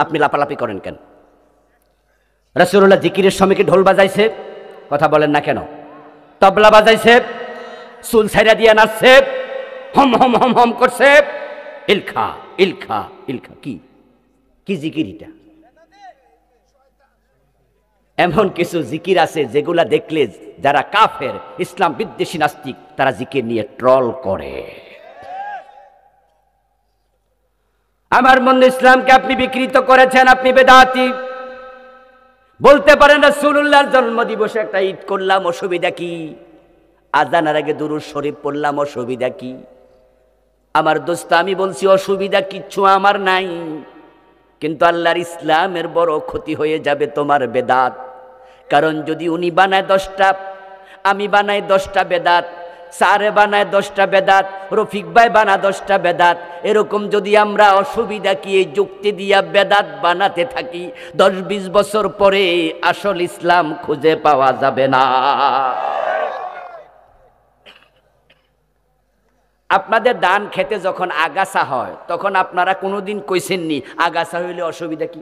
আপনি লাপালাপি করেন কেন? রাসূলুল্লাহ জিকিরের সময় কি ঢোল বাজাইছে? কথা বলেন না কেন? তবলা বাজাইছে, চুল ছাইরা দিয়ে নাচছে, হম হম হম হম করছে, ইলখা ইলখা ইলখা। কি জিকির এটা? এমন কিছু জিকির আছে যেগুলা দেখলে যারা কাফের, ইসলাম বিদ্বেষী নাস্তিক, তারা জিকির নিয়ে ট্রল করে। আমার মনে ইসলামকে আপনি বিকৃত করেছেন, আপনি বেদাতি। বলতে পারেন রাসূলুল্লাহর জন্মদিবসে একটা ঈদ করলাম, অসুবিধা কি? আজানের আগে দুরূদ শরীফ পড়লাম, অসুবিধা কি? আমার দোস্ত, আমি বলছি অসুবিধা কিচ্ছু আমার নাই, কিন্তু আল্লাহর ইসলামের বড় ক্ষতি হয়ে যাবে তোমার বেদাত। কারণ যদি উনি বানায় 10টা, আমি বানাই 10টা বেদাত, সারে বানায় 10টা বেদাত, রফিক ভাই বানা 10টা বেদাত, এরকম যদি আমরা অসুবিধা কি এই যুক্তি দিয়া বেদাত বানাতে থাকি, 10-20 বছর পরে আসল ইসলাম খুঁজে পাওয়া যাবে না। আপনাদের ধান খেতে যখন আগাছা হয়, তখন আপনারা কোনোদিন কইছেননি আগাছা হইলে অসুবিধা কি?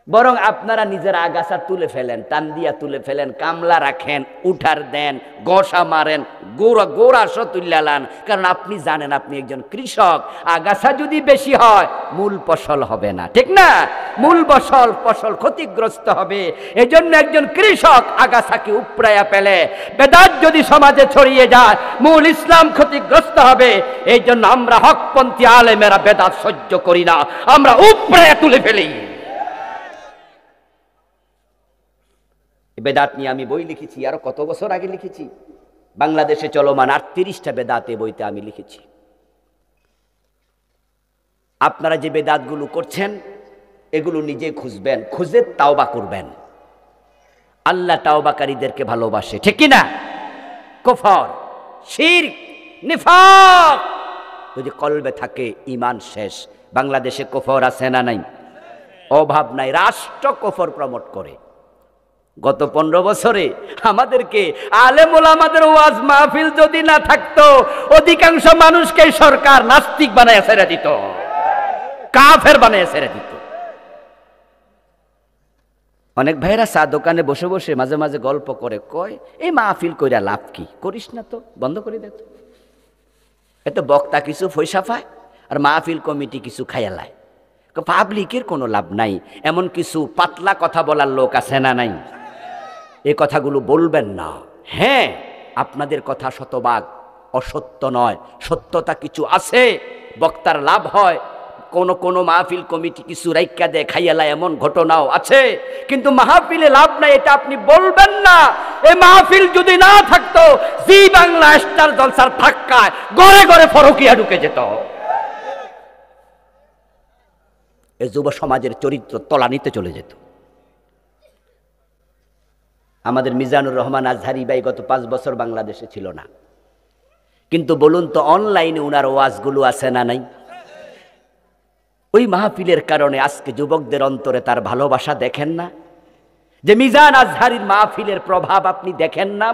বরং আপনারা নিজের আগাছা তুলে ফেলেন, টান দিয়া তুলে ফেলেন, কামলা রাখেন, উঠার দেন, গসা মারেন, গোড়া তুল্যালান। কারণ আপনি জানেন আপনি একজন কৃষক, আগাছা যদি বেশি হয় মূল ফসল হবে না, ঠিক না? মূল ফসল ক্ষতিগ্রস্ত হবে। এজন্য একজন কৃষক আগাছাকে উপড়াইয়া ফেলে। বেদাত যদি সমাজে ছড়িয়ে যায়, মূল ইসলাম ক্ষতিগ্রস্ত হবে। এই জন্য আমরা হকপন্থী আলেমেরা বেদাত সহ্য করি না, আমরা উপড়াইয়া তুলে ফেলি। বেদাত নিয়ে আমি বই লিখেছি, আরো কত বছর আগে লিখেছি। বাংলাদেশে চলমান 38টা বেদাতে বইতে আমি লিখেছি। আপনারা যে বেদাতগুলো করছেন, এগুলো নিজে খুঁজবেন, খুঁজে তাওবা করবেন। আল্লাহ তাওবাকারীদেরকে ভালোবাসে, ঠিক কি না? কুফর, শিরক, নিফাক যদি কলবে থাকে ঈমান শেষ। বাংলাদেশে কুফর আছে না নাই? অভাব নাই, রাষ্ট্র কুফর প্রমোট করে। গত 15 বছরে আমাদেরকে আলেম ওলামাদের ওয়াজ মাহফিল যদি না থাকতো, অধিকাংশ মানুষকে সরকার নাস্তিক বানায় ছেড়ে দিত, কাফের বানায় ছেড়ে দিত। অনেক ভাইরা চা দোকানে বসে বসে মাঝে মাঝে গল্প করে, কয় এই মাহফিল কইরা লাভ কি, করিস না তো, বন্ধ করে দে তো। এত বক্তা কিছু পয়সা পায় আর মাহফিল কমিটি কিছু খায়ালায়। পাবলিকের কোনো লাভ নাই। এমন কিছু পাতলা কথা বলার লোক আছে না নাই? এ কথাগুলো বলবেন না। হ্যাঁ, আপনাদের কথা শতভাগ অসত্য নয়, সত্যতা কিছু আছে। বক্তার লাভ হয়, কোন কোন মাহফিল কমিটি কিছু রাইকা দেয় খাইয়ালা, এমন ঘটনাও আছে। কিন্তু মাহফিলে লাভ নাই এটা আপনি বলবেন না। এই মাহফিল যদি না থাকতো, জি বাংলা স্টার জলসার ধাক্কায় ঘরে ঘরে ফরকিয়া ঢুকে যেত। এই যুব সমাজের চরিত্র তলানিতে চলে যেত। আমাদের মিজানুর রহমান আজহারি ভাই গত 5 বছর বাংলাদেশে ছিল না, কিন্তু বলুন তো অনলাইনে উনার ওয়াজগুলো আছে না নাই? ওই মাহফিলের কারণে আজকে যুবকদের অন্তরে তার ভালোবাসা দেখেন না? যে মিজান আজহারির মাহফিলের প্রভাব আপনি দেখেন না?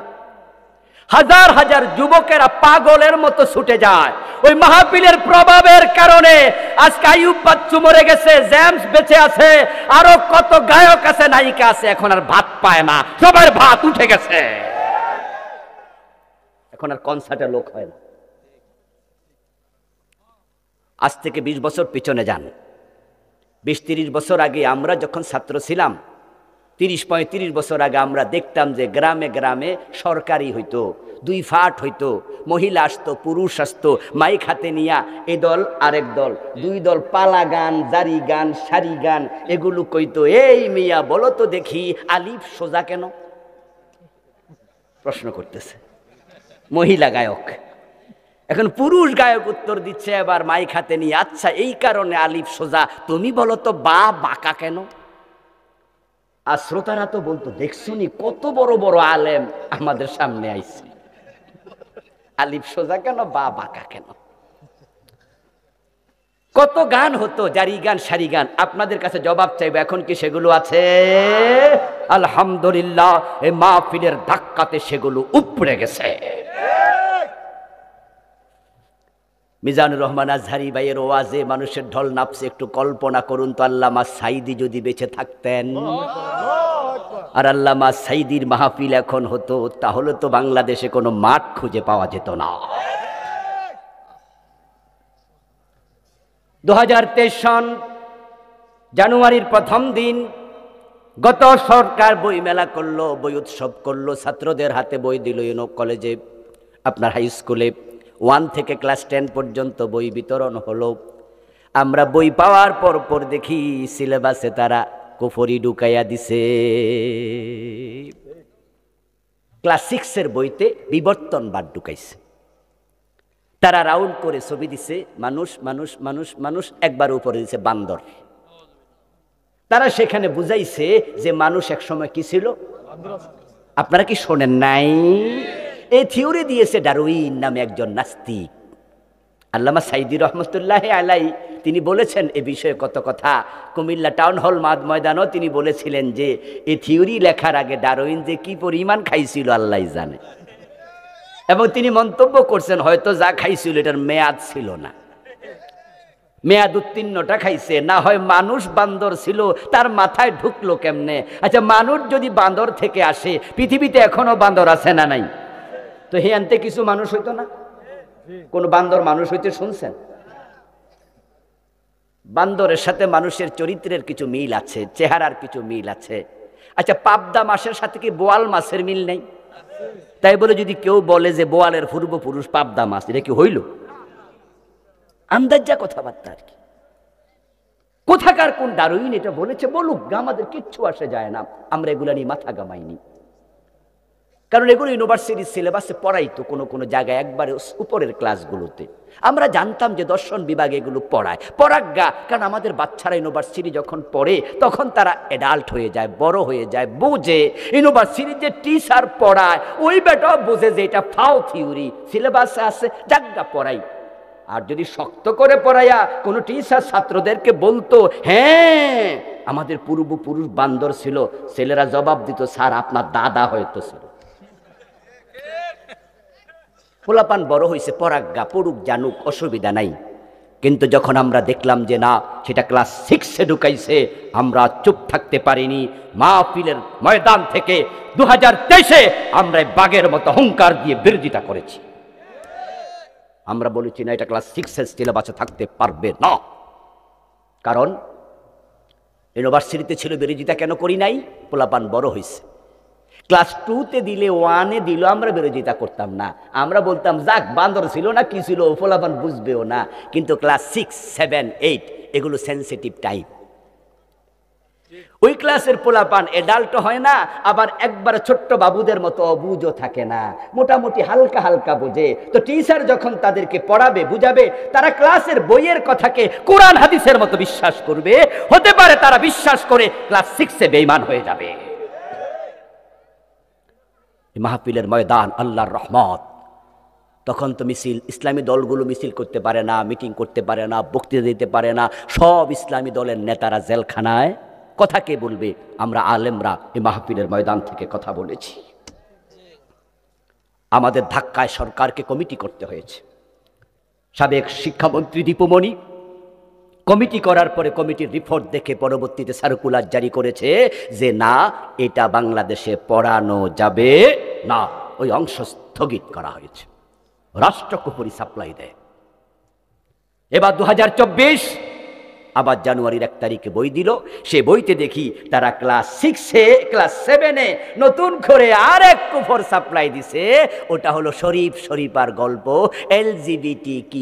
হাজার হাজার যুবকেরা পাগলের মতো ছুটে যায় ওই মাহফিলের প্রভাবের কারণে। আজকে আইয়ুব বাচ্চু মরে গেছে, জেমস বেঁচে আছে, আরো কত গায়ক আছে, নায়িকা আছে, এখন আর ভাত পায় না, সবার ভাত উঠে গেছে, এখন আর কনসার্টে লোক হয় না। আজ থেকে 20 বছর পিছনে যান, 20-30 বছর আগে আমরা যখন ছাত্র ছিলাম, 30-35 বছর আগে আমরা দেখতাম যে গ্রামে গ্রামে সরকারি হইতো, 2 ফাট হইতো, মহিলা আসতো, পুরুষ আসতো, মাইক হাতে নিয়া এ দল আরেক দল, 2 দল পালা গান, জারি গান, সারি গান এগুলো কইতো। এই মিয়া বলো তো দেখি আলিফ সোজা কেন? প্রশ্ন করতেছে মহিলা গায়ক। এখন পুরুষ গায়ক উত্তর দিচ্ছে এবার মাইক হাতে নিয়ে, আচ্ছা এই কারণে আলিফ সোজা, তুমি বলো তো বা বাঁকা কেন? আর শ্রোতারা তো বলতো, দেখছুনি কত বড় বড় আলেম আমাদের সামনে আইছে, আলিফ সোজা কেন, বা বাঁকা কেন? কত গান হতো, জারি গান, সারি গান। আপনাদের কাছে জবাব চাইবো, এখন কি সেগুলো আছে? আলহামদুলিল্লাহ, এই মাহফিলের ধাক্কাতে সেগুলো উপড়ে গেছে। মিজানুর রহমান আজহারি ভাইয়ের ওয়াজে মানুষের ঢল নাপছে। একটু কল্পনা করুন তো, আল্লামা সাইদি যদি বেঁচে থাকতেন আর আল্লামা সাইদির মাহফিল এখন হতো, তাহলে তো বাংলাদেশে কোনো মাঠ খুঁজে পাওয়া যেত না। 2023 সন জানুয়ারির প্রথম দিন গত সরকার বই মেলা করলো, বই উৎসব করলো, ছাত্রদের হাতে বই দিল। কলেজে, আপনার হাই স্কুলে 1 থেকে ক্লাস 10 পর্যন্ত বই বিতরণ হলো। আমরা বই পাওয়ার পর দেখি সিলেবাসে তারা কুফরি ঢুকাইয়া দিছে। ক্লাস 6-এর বইতে বিবর্তনবাদ ঢুকাইছে। তারা রাউন্ড করে ছবি দিছে, মানুষ মানুষ মানুষ মানুষ, একবার উপরে দিছে বান্দর। তারা সেখানে বুঝাইছে যে মানুষ একসময় কি ছিল। আপনারা কি শোনেন নাই? এই থিওরি দিয়েছে ডারউইন নামে একজন নাস্তিক। আল্লামা সাইদি রহমতুল্লাহ আলাই তিনি বলেছেন এ বিষয়ে কত কথা। কুমিল্লা টাউন হল ময়দানও তিনি বলেছিলেন যে এই থিওরি লেখার আগে ডারউইন যে কি পরিমাণ খাইছিল আল্লাহ জানে। এবং তিনি মন্তব্য করছেন হয়তো যা খাইছিল এটার মেয়াদ ছিল না, মেয়াদ উত্তীর্ণটা খাইছে। না হয় মানুষ বান্দর ছিল, তার মাথায় ঢুকলো কেমনে? আচ্ছা, মানুষ যদি বান্দর থেকে আসে, পৃথিবীতে এখনো বান্দর আছে না নাই? তো হিয়ান্তে কিছু মানুষ হইতো না? কোন বান্দর মানুষ হইতে শুনছেন? বান্দরের সাথে মানুষের চরিত্রের কিছু মিল আছে, চেহারার কিছু মিল আছে। আচ্ছা, পাবদা মাছের সাথে কি বোয়াল মাছের মিল নেই? তাই বলে যদি কেউ বলে যে বোয়ালের পূর্বপুরুষ পাবদা মাছ, এটা কি হইল? আন্দাজা কথাবার্তা আর কি। কোথাকার কোন ডারউইন এটা বলেছে, বলুক, আমাদের কিচ্ছু আসে যায় না, আমরা এগুলা নিয়ে মাথা গামাইনি। কারণ এগুলো ইউনিভার্সিটির সিলেবাসে পড়াইতো কোনো কোনো জায়গায় একবারে উপরের ক্লাসগুলোতে। আমরা জানতাম যে দর্শন বিভাগে এগুলো পড়ায়, পড়াজ্ঞা, কারণ আমাদের বাচ্চারা ইউনিভার্সিটি যখন পড়ে তখন তারা অ্যাডাল্ট হয়ে যায়, বড় হয়ে যায়, বোঝে। ইউনিভার্সিটির যে টিচার পড়ায় ওই বেটাও বোঝে যে এটা ফাও থিওরি, সিলেবাসে আছে, জাগা পড়াই। আর যদি শক্ত করে পড়াইয়া কোনো টিচার ছাত্রদেরকে বলতো, হ্যাঁ আমাদের পূর্বপুরুষ বান্দর ছিল, ছেলেরা জবাব দিত, স্যার আপনার দাদা হয়তো ছিল। পোলাপান বড় হয়েছে, পরাজ্ঞা, পড়ুক জানুক, অসুবিধা নাই। কিন্তু যখন আমরা দেখলাম যে না, সেটা ক্লাস 6-এ ঢুকাইছে, আমরা চুপ থাকতে পারিনি। মাহফিলের ময়দান থেকে 2023-এ আমরা বাঘের মতো হুঙ্কার দিয়ে বিরোধিতা করেছি। আমরা বলেছি না, এটা ক্লাস 6-এর সিলেবাসে থাকতে পারবে না। কারণ ইউনিভার্সিটিতে ছিল, বিরোধিতা কেন করি নাই? পোলাপান বড় হয়েছে। ক্লাস 2-তে দিলে, 1-এ দিল, আমরা বিরোধিতা করতাম না। আমরা বলতাম যাক, বান্দর ছিল না কি ছিল, পোলাপান বুঝবেও না। কিন্তু ক্লাস 6, 7, 8 এগুলো সেন্সিটিভ টাইম। ওই ক্লাসের পোলাপান এডাল্ট হয় না, আবার একবার ছোট্ট বাবুদের মতো অবুঝও থাকে না, মোটামুটি হালকা হালকা বোঝে। তো টিচার যখন তাদেরকে পড়াবে, বুঝাবে, তারা ক্লাসের বইয়ের কথাকে কোরআন হাদিসের মতো বিশ্বাস করবে। হতে পারে তারা বিশ্বাস করে ক্লাস 6-এ বেঈমান হয়ে যাবে। মাহফিলের ময়দান আল্লাহর রহমত। তখন তো মিছিল, ইসলামী দলগুলো মিছিল করতে পারে না, মিটিং করতে পারে না, বক্তৃতা দিতে পারে না। সব ইসলামী দলের নেতারা জেলখানায়। কথা কে বলবে? আমরা আলেমরা এই মাহফিলের ময়দান থেকে কথা বলেছি। আমাদের ধাক্কায় সরকারকে কমিটি করতে হয়েছে। সাবেক শিক্ষামন্ত্রী দীপুমণি কমিটি করার পরে কমিটির রিপোর্ট দেখে পরবর্তীতে সার্কুলার জারি করেছে যে না, এটা বাংলাদেশে পড়ানো যাবে না। ওই অংশ স্থগিত করা হয়েছে। রাষ্ট্রকুপুরি সাপ্লাই দেয়। এবার 2024 আবার জানুয়ারির 1 তারিখে বই দিল। সে বইতে দেখি তারা ক্লাস 6-এ, ক্লাস 7-এ নতুন করে আরেক কুফর সাপ্লাই দিছে। ওটা হলো শরীফ শরীফার গল্প, LGBTQ,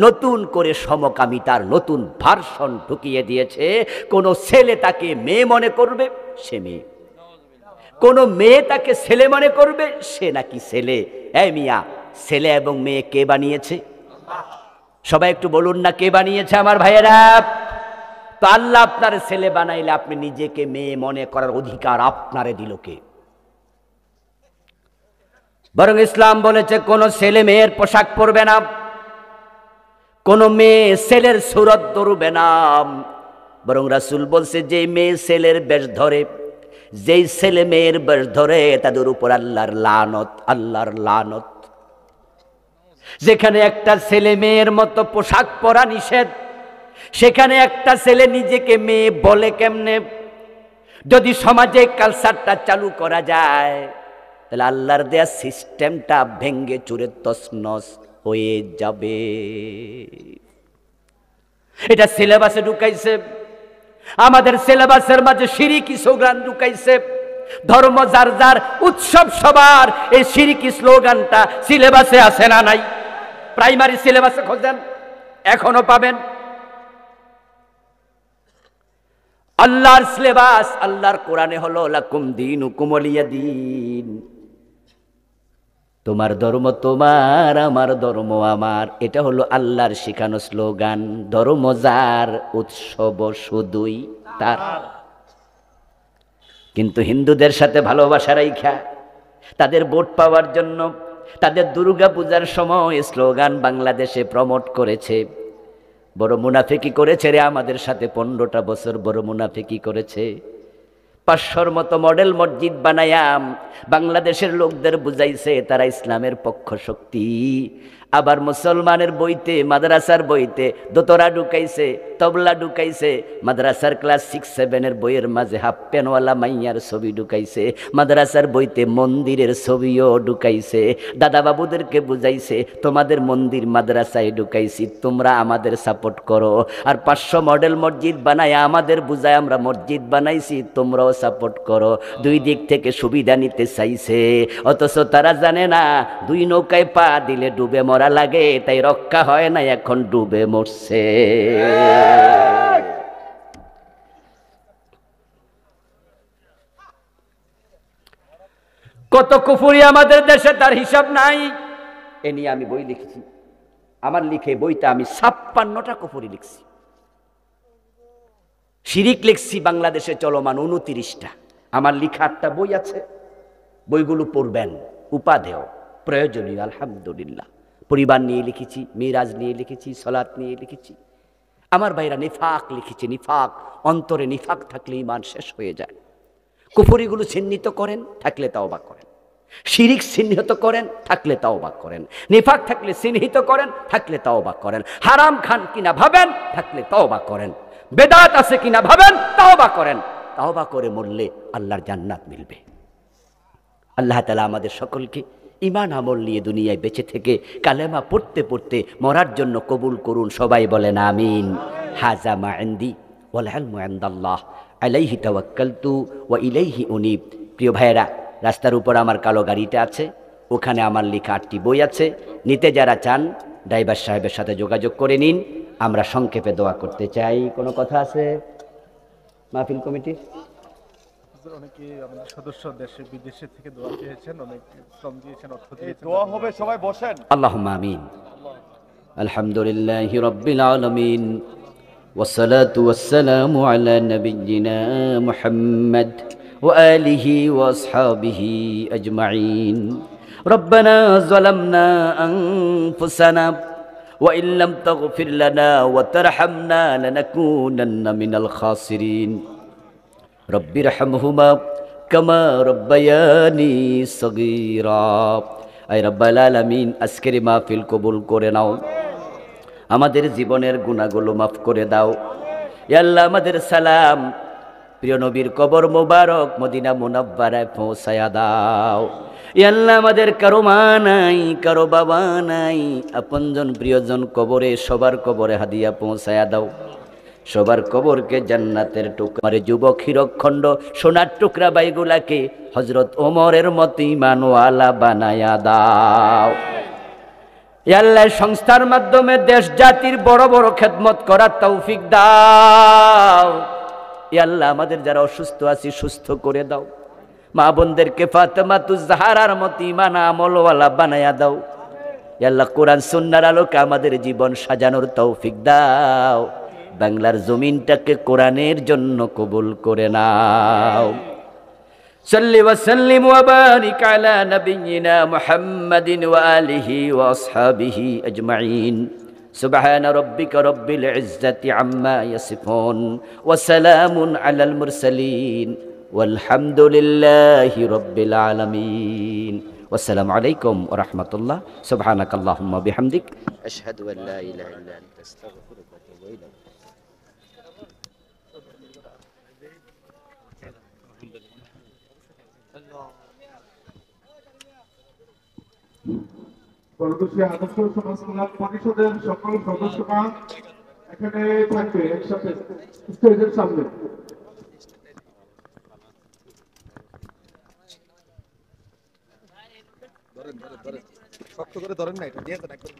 নতুন করে সমকামিতার নতুন ভার্সন ঢুকিয়ে দিয়েছে। কোন ছেলে তাকে মেয়ে মনে করবে, সে মেয়ে। কোন মেয়ে তাকে ছেলে মনে করবে, সে নাকি ছেলে। এই মিয়া, ছেলে এবং মেয়ে কে বানিয়েছে? সবাই একটু বলুন না, কে বানিয়েছে আমার ভাইয়েরা? তো আল্লাহ আপনার ছেলে বানাইলে আপনি নিজেকে মেয়ে মনে করার অধিকার আপনারে দিল কে? বরং ইসলাম বলেছে কোন ছেলে মেয়ের পোশাক পরবে না, কোন মেয়ে ছেলের সুরত ধরবে না। বরং রাসূল বলছে, যে মেয়ে ছেলের বেশ ধরে, যেই ছেলে মেয়ের বেশ ধরে, তাদের উপর আল্লাহর লানত, আল্লাহর লানত। যেখানে একটা ছেলে মেয়ের মতো পোশাক পরা নিষেধ, সেখানে একটা ছেলে নিজেকে মেয়ে বলে কেমনে? যদি সমাজে কালচারটা চালু করা যায়, তাহলে আল্লাহর দেয়া সিস্টেমটা ভেঙ্গে চুরে তছনছ হয়ে যাবে। এটা সিলেবাসে ঢুকাইছে। আমাদের সিলেবাসের মাঝে শিরকি স্লোগান ঢুকাইছে। ধর্ম যার যার, উৎসব সবার। এই শিরকি স্লোগানটা সিলেবাসে আছে না নাই? প্রাইমারি সিলেবাসে খোঁজেন, এখনো পাবেন। আল্লাহর সিলেবাস, আল্লাহর কোরআনে হলো লাকুম দীনুকুম ওয়ালিয়া দীন। তোমার ধর্ম তোমার, আমার ধর্ম আমার। এটা হলো আল্লাহর শিখানো স্লোগান। ধর্ম যার, উৎসব শুধুই তার। কিন্তু হিন্দুদের সাথে ভালোবাসা রাইখা তাদের ভোট পাওয়ার জন্য তাদের দুর্গা পূজার সময় স্লোগান বাংলাদেশে প্রমোট করেছে। বড় মুনাফিকি করেছে রে আমাদের সাথে। 15টা বছর বড় মুনাফিকি করেছে। 500-র মতো মডেল মসজিদ বানায়াম বাংলাদেশের লোকদের বুঝাইছে তারা ইসলামের পক্ষ শক্তি। আবার মুসলমানের বইতে, মাদ্রাসার বইতে দোতরা ঢুকাইছে, তবলা ঢুকাইছে। মাদ্রাসার ক্লাস 6-7-এর বইয়ের মাঝে হাফ প্যানওয়ালা মাইয়ার ছবি ঢুকাইছে। মাদ্রাসার বইতে মন্দিরের ছবিও ঢুকাইছে। দাদা বাবুদেরকে বুঝাইছে তোমাদের মন্দির মাদ্রাসায় ঢুকাইছি, তোমরা আমাদের সাপোর্ট করো। আর 500 মডেল মসজিদ বানায় আমাদের বুঝায় আমরা মসজিদ বানাইছি, তোমরাও সাপোর্ট করো। দুই দিক থেকে সুবিধা নিতে চাইছে। অথচ তারা জানে না 2 নৌকায় পা দিলে ডুবে মরা লাগে, তাই রক্ষা হয় না, এখন ডুবে মরছে। কত কুফরি আমাদের দেশে, তার হিসাব নাই। এ নিয়ে আমি বই লিখেছি। আমার লিখে বইতে আমি 56টা কুফরি লিখছি। শিরিক লিখছি বাংলাদেশে চলমান 29টা। আমার লিখা 8টা বই আছে। বইগুলো পড়বেন, উপাদেয়, প্রয়োজনীয়। আলহামদুলিল্লাহ। পরিবার নিয়ে লিখেছি, মিরাজ নিয়ে লিখেছি, সালাত নিয়ে লিখেছি। আমার ভাইরা নিফাক লিখেছি। নিফাক, অন্তরে নিফাক থাকলে ঈমান শেষ হয়ে যায়। কুফরিগুলো চিহ্নিত করেন, থাকলে তাওবা করেন। শিরিক চিহ্নিত করেন, থাকলে তাওবা করেন। নিফাক থাকলে চিহ্নিত করেন, থাকলে তাওবা করেন। হারাম খান কিনা ভাবেন, থাকলে তাওবা করেন। বেদাত আছে কিনা ভাবেন, তাওবা করেন। তাওবা করে মরলে আল্লাহর জান্নাত মিলবে। আল্লাহ তাআলা আমাদের সকলকে ঈমান আমল নিয়ে দুনিয়ায় বেঁচে থেকে কালেমা পড়তে পড়তে মরার জন্য কবুল করুন। সবাই বলেন আমিন। হাযা মা ইনদি ওয়াল ইলমু ইনদাল্লাহ আলাইহি তাওয়াক্কালতু ওয়া ইলাইহি উনীব। প্রিয় ভাইয়েরা, রাস্তার উপর আমার কালো গাড়িটা আছে, ওখানে আমার লেখা 8টি বই আছে। নিতে যারা চান ড্রাইভার সাহেবের সাথে যোগাযোগ করে নিন। আমরা সংক্ষেপে দোয়া করতে চাই। কোনো কথা আছে মাহফিল কমিটির? অনেকে আমাদের সদস্য দেশে বিদেশে থেকে দোয়া চেয়েছেন, অনেক শ্রম দিয়েছেন, অর্থ দিয়েছেন। দোয়া হবে, সবাই বসেন। আল্লাহুম্মা আমিন। আলহামদুলিল্লাহি রাব্বিল আলামিন والصلاة والسلام على نبينا محمد وآله وأصحابه أجمعين. ربنا ظلمنا أنفسنا وإن لم تغفر لنا وترحمنا لنكونن من الخاسرين. رب ارحمهما كما ربياني صغيرا. أي رب العالمين আজকের মাহফিল কবুল করে নাও। আমাদের জীবনের গুনাহগুলো মাফ করে দাও। ইয়া আল্লাহ, আমাদের সালাম প্রিয় নবীর কবর মোবারক মদিনা মুনাব্বারায় পৌঁছায়া দাও। ইয়া আল্লাহ, আমাদের কারো মা নাই, কারো বাবা নাই, আপনজন প্রিয়জন কবরে, সবার কবরে হাদিয়া পৌঁছায়া দাও। সবার কবরকে জান্নাতের টুকরা, যুবক হীরকখণ্ড সোনার টুকরা বাইগুলাকে হযরত ওমরের মতো ঈমানওয়ালা বানায়া দাও। ইয়া আল্লাহ, সংস্থার মাধ্যমে দেশ জাতির বড় বড় খেদমত করার তৌফিক দাও। ইয়া আল্লাহ, আমাদের যারা অসুস্থ আছে সুস্থ করে দাও। মা বোনদেরকে ফাতেমাতুজ জাহরার মতো ঈমান আমলওয়ালা বানায়া দাও। ইয়া আল্লাহ, কোরআন সুন্নাহর আলোকে আমাদের জীবন সাজানোর তৌফিক দাও। বাংলার জমিনটাকে কোরআনের জন্য কবুল করে নাও। صل وسلم وبارك على نبينا محمد وآله وأصحابه أجمعين. سبحان ربك رب العزة عما يصفون وسلام على المرسلين والحمد لله رب العالمين. والسلام عليكم ورحمة الله. سبحانك اللهم وبحمدك أشهد أن لا إله إلا أنت أستغفرك وأتوب إليك. পরবর্তী আদর্শ সমাজ কল্যাণ পরিষদের সকল সদস্যরা এখানে থাকবে একসাথে স্টেজের সামনে। শক্ত করে ধরেন না, এটা দিয়ে দেন একদম।